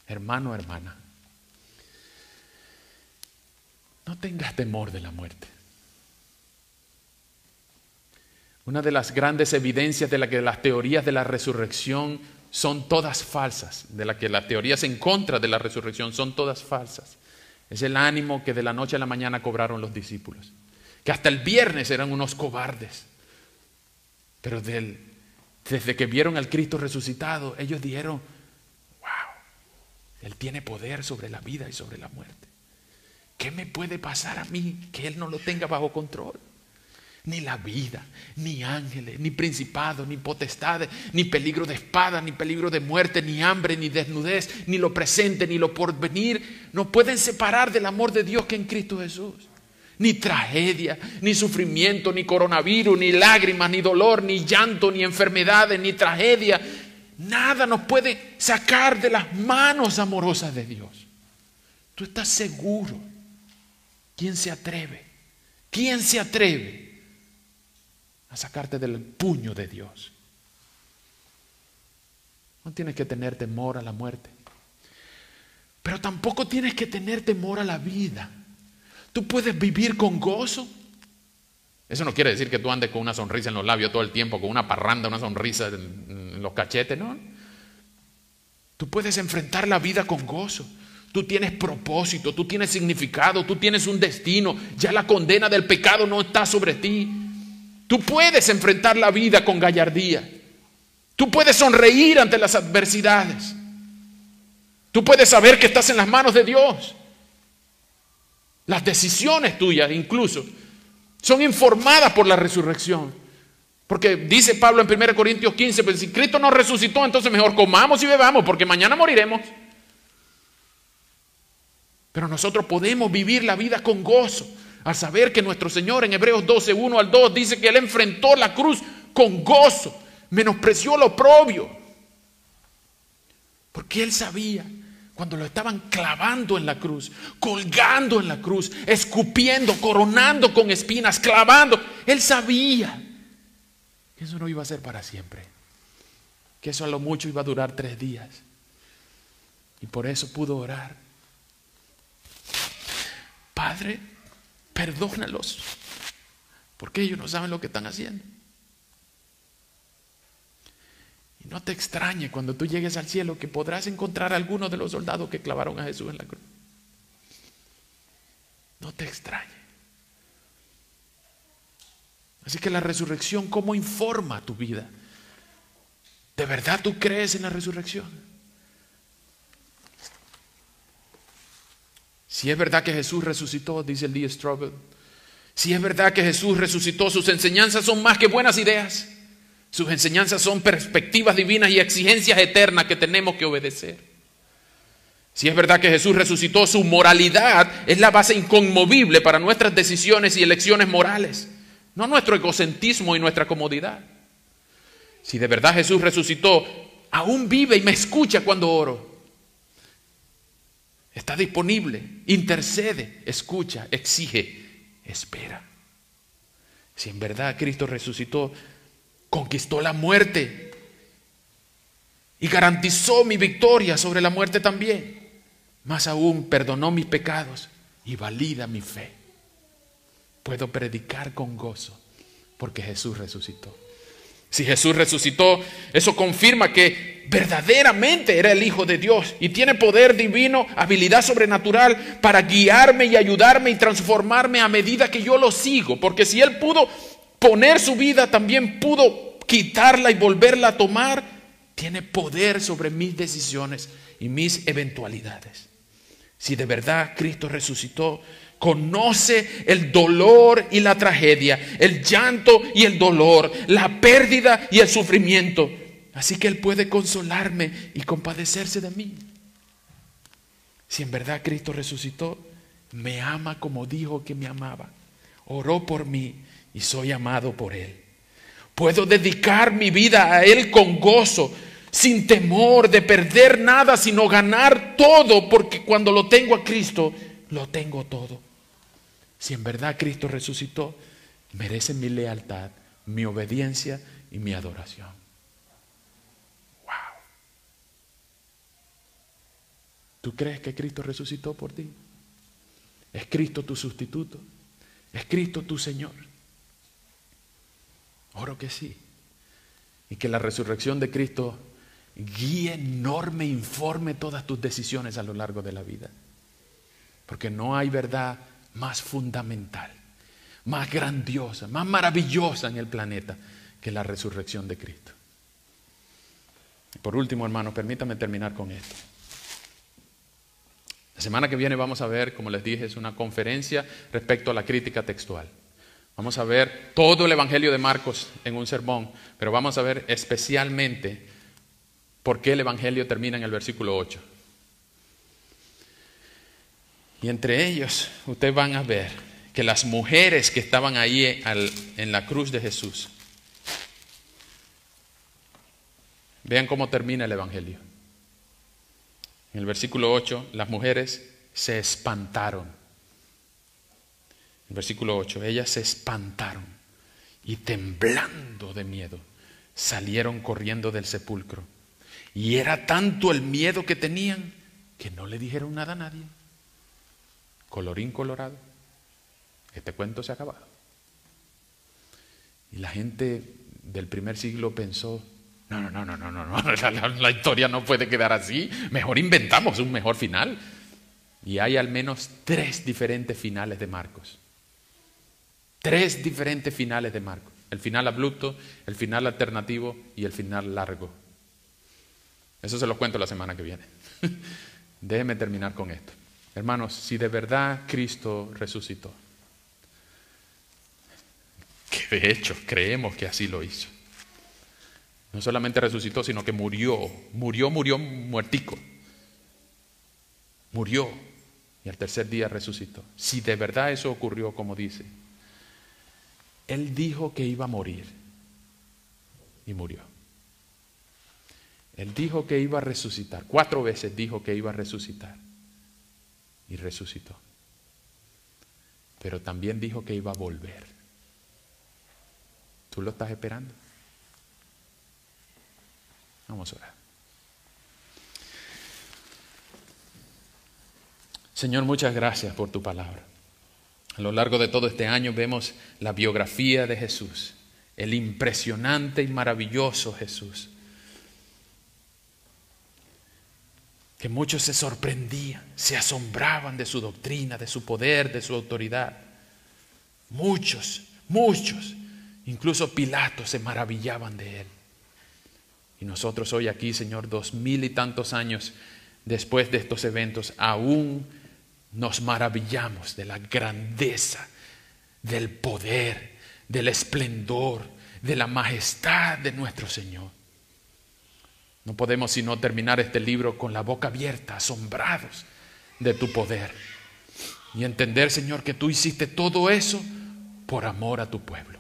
Hermano, hermana, no tengas temor de la muerte. Una de las grandes evidencias de la que las teorías de la resurrección son todas falsas, de la que las teorías en contra de la resurrección son todas falsas, es el ánimo que de la noche a la mañana cobraron los discípulos, que hasta el viernes eran unos cobardes, pero desde que vieron al Cristo resucitado, ellos dijeron: wow, Él tiene poder sobre la vida y sobre la muerte. ¿Qué me puede pasar a mí que Él no lo tenga bajo control? Ni la vida, ni ángeles, ni principados, ni potestades, ni peligro de espada, ni peligro de muerte, ni hambre, ni desnudez, ni lo presente, ni lo porvenir, no pueden separar del amor de Dios que en Cristo Jesús. Ni tragedia, ni sufrimiento, ni coronavirus, ni lágrimas, ni dolor, ni llanto, ni enfermedades, ni tragedia. Nada nos puede sacar de las manos amorosas de Dios. Tú estás seguro. ¿Quién se atreve? ¿Quién se atreve a sacarte del puño de Dios? No tienes que tener temor a la muerte, pero tampoco tienes que tener temor a la vida. Tú puedes vivir con gozo. Eso no quiere decir que tú andes con una sonrisa en los labios todo el tiempo, con una parranda, una sonrisa en los cachetes, ¿no? Tú puedes enfrentar la vida con gozo. Tú tienes propósito, tú tienes significado, tú tienes un destino. Ya la condena del pecado no está sobre ti. Tú puedes enfrentar la vida con gallardía. Tú puedes sonreír ante las adversidades. Tú puedes saber que estás en las manos de Dios. Las decisiones tuyas incluso son informadas por la resurrección. Porque dice Pablo en 1 Corintios 15, pues si Cristo nos resucitó, entonces mejor comamos y bebamos, porque mañana moriremos. Pero nosotros podemos vivir la vida con gozo, al saber que nuestro Señor en Hebreos 12, 1 al 2 dice que Él enfrentó la cruz con gozo, menospreció lo oprobio. Porque Él sabía, cuando lo estaban clavando en la cruz, colgando en la cruz, escupiendo, coronando con espinas, clavando, Él sabía que eso no iba a ser para siempre, que eso a lo mucho iba a durar 3 días. Y por eso pudo orar: Padre, perdónalos, porque ellos no saben lo que están haciendo. Y no te extrañe cuando tú llegues al cielo que podrás encontrar a algunos de los soldados que clavaron a Jesús en la cruz. No te extrañe. Así que la resurrección, ¿cómo informa tu vida? ¿De verdad tú crees en la resurrección? Si es verdad que Jesús resucitó, dice Lee Strobel, si es verdad que Jesús resucitó, sus enseñanzas son más que buenas ideas. Sus enseñanzas son perspectivas divinas y exigencias eternas que tenemos que obedecer. Si es verdad que Jesús resucitó, su moralidad es la base inconmovible para nuestras decisiones y elecciones morales, no nuestro egocentrismo y nuestra comodidad. Si de verdad Jesús resucitó, aún vive y me escucha cuando oro. Está disponible, intercede, escucha, exige, espera. Si en verdad Cristo resucitó, conquistó la muerte y garantizó mi victoria sobre la muerte también. Más aún, perdonó mis pecados y valida mi fe. Puedo predicar con gozo porque Jesús resucitó. Si Jesús resucitó, eso confirma que verdaderamente era el Hijo de Dios y tiene poder divino, habilidad sobrenatural para guiarme y ayudarme y transformarme a medida que yo lo sigo. Porque si Él pudo poner su vida, también pudo quitarla y volverla a tomar. Tiene poder sobre mis decisiones y mis eventualidades. Si de verdad Cristo resucitó, conoce el dolor y la tragedia, el llanto y el dolor, la pérdida y el sufrimiento. Así que Él puede consolarme y compadecerse de mí. Si en verdad Cristo resucitó, me ama como dijo que me amaba. Oró por mí y soy amado por Él. Puedo dedicar mi vida a Él con gozo, sin temor de perder nada, sino ganar todo, porque cuando lo tengo a Cristo, lo tengo todo. Si en verdad Cristo resucitó, merece mi lealtad, mi obediencia y mi adoración. Wow. ¿Tú crees que Cristo resucitó por ti? ¿Es Cristo tu sustituto? ¿Es Cristo tu Señor? Oro que sí. Y que la resurrección de Cristo guíe, norme, informe todas tus decisiones a lo largo de la vida. Porque no hay verdad más fundamental, más grandiosa, más maravillosa en el planeta que la resurrección de Cristo. Y por último, hermanos, permítame terminar con esto. La semana que viene vamos a ver, como les dije, es una conferencia respecto a la crítica textual. Vamos a ver todo el Evangelio de Marcos en un sermón, pero vamos a ver especialmente por qué el Evangelio termina en el versículo 8. Y entre ellos, ustedes van a ver que las mujeres que estaban ahí en la cruz de Jesús, vean cómo termina el Evangelio. En el versículo 8, las mujeres se espantaron. El versículo 8, ellas se espantaron y temblando de miedo salieron corriendo del sepulcro. Y era tanto el miedo que tenían que no le dijeron nada a nadie. Colorín colorado, este cuento se ha acabado. Y la gente del primer siglo pensó, no, la historia no puede quedar así, mejor inventamos un mejor final. Y hay al menos 3 diferentes finales de Marcos. 3 diferentes finales de Marcos. El final abrupto, el final alternativo y el final largo. Eso se los cuento la semana que viene. Déjenme terminar con esto. Hermanos, si de verdad Cristo resucitó, que de hecho creemos que así lo hizo. No solamente resucitó, sino que murió muertico. Murió y al tercer día resucitó. Si de verdad eso ocurrió como dice, Él dijo que iba a morir y murió. Él dijo que iba a resucitar. 4 veces dijo que iba a resucitar y resucitó. Pero también dijo que iba a volver. ¿Tú lo estás esperando? Vamos a orar. Señor, muchas gracias por tu palabra. A lo largo de todo este año vemos la biografía de Jesús, el impresionante y maravilloso Jesús, que muchos se sorprendían, se asombraban de su doctrina, de su poder, de su autoridad. Muchos Incluso Pilato se maravillaban de él. Y nosotros hoy aquí, Señor, 2000 y tantos años después de estos eventos, aún nos maravillamos de la grandeza, del poder, del esplendor, de la majestad de nuestro Señor. No podemos sino terminar este libro con la boca abierta, asombrados de tu poder. Y entender, Señor, que tú hiciste todo eso por amor a tu pueblo.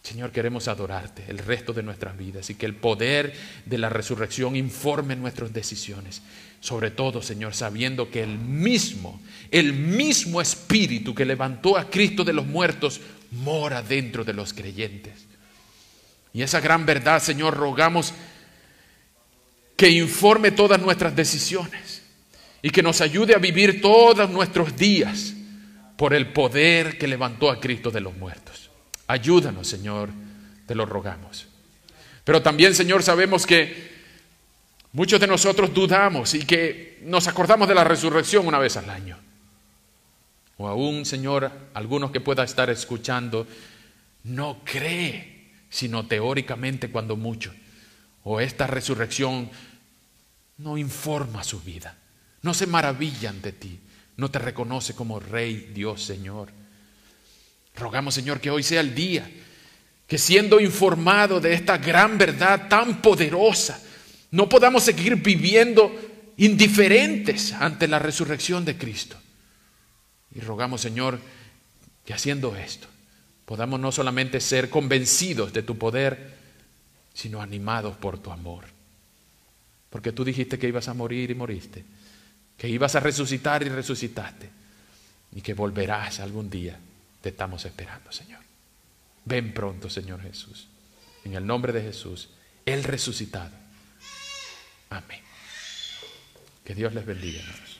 Señor, queremos adorarte el resto de nuestras vidas y que el poder de la resurrección informe nuestras decisiones. Sobre todo, Señor, sabiendo que el mismo Espíritu que levantó a Cristo de los muertos mora dentro de los creyentes. Y esa gran verdad, Señor, rogamos que informe todas nuestras decisiones y que nos ayude a vivir todos nuestros días por el poder que levantó a Cristo de los muertos. Ayúdanos, Señor, te lo rogamos. Pero también, Señor, sabemos que muchos de nosotros dudamos y que nos acordamos de la resurrección una vez al año. O aún, Señor, algunos que puedan estar escuchando, no cree, sino teóricamente cuando mucho. O esta resurrección no informa su vida. No se maravillan de ti. No te reconoce como Rey, Dios, Señor. Rogamos, Señor, que hoy sea el día que, siendo informado de esta gran verdad tan poderosa, no podamos seguir viviendo indiferentes ante la resurrección de Cristo. Y rogamos, Señor, que haciendo esto podamos no solamente ser convencidos de tu poder, sino animados por tu amor. Porque tú dijiste que ibas a morir y moriste, que ibas a resucitar y resucitaste, y que volverás algún día. Te estamos esperando, Señor. Ven pronto, Señor Jesús. En el nombre de Jesús, el resucitado. Amén. Que Dios les bendiga, hermanos.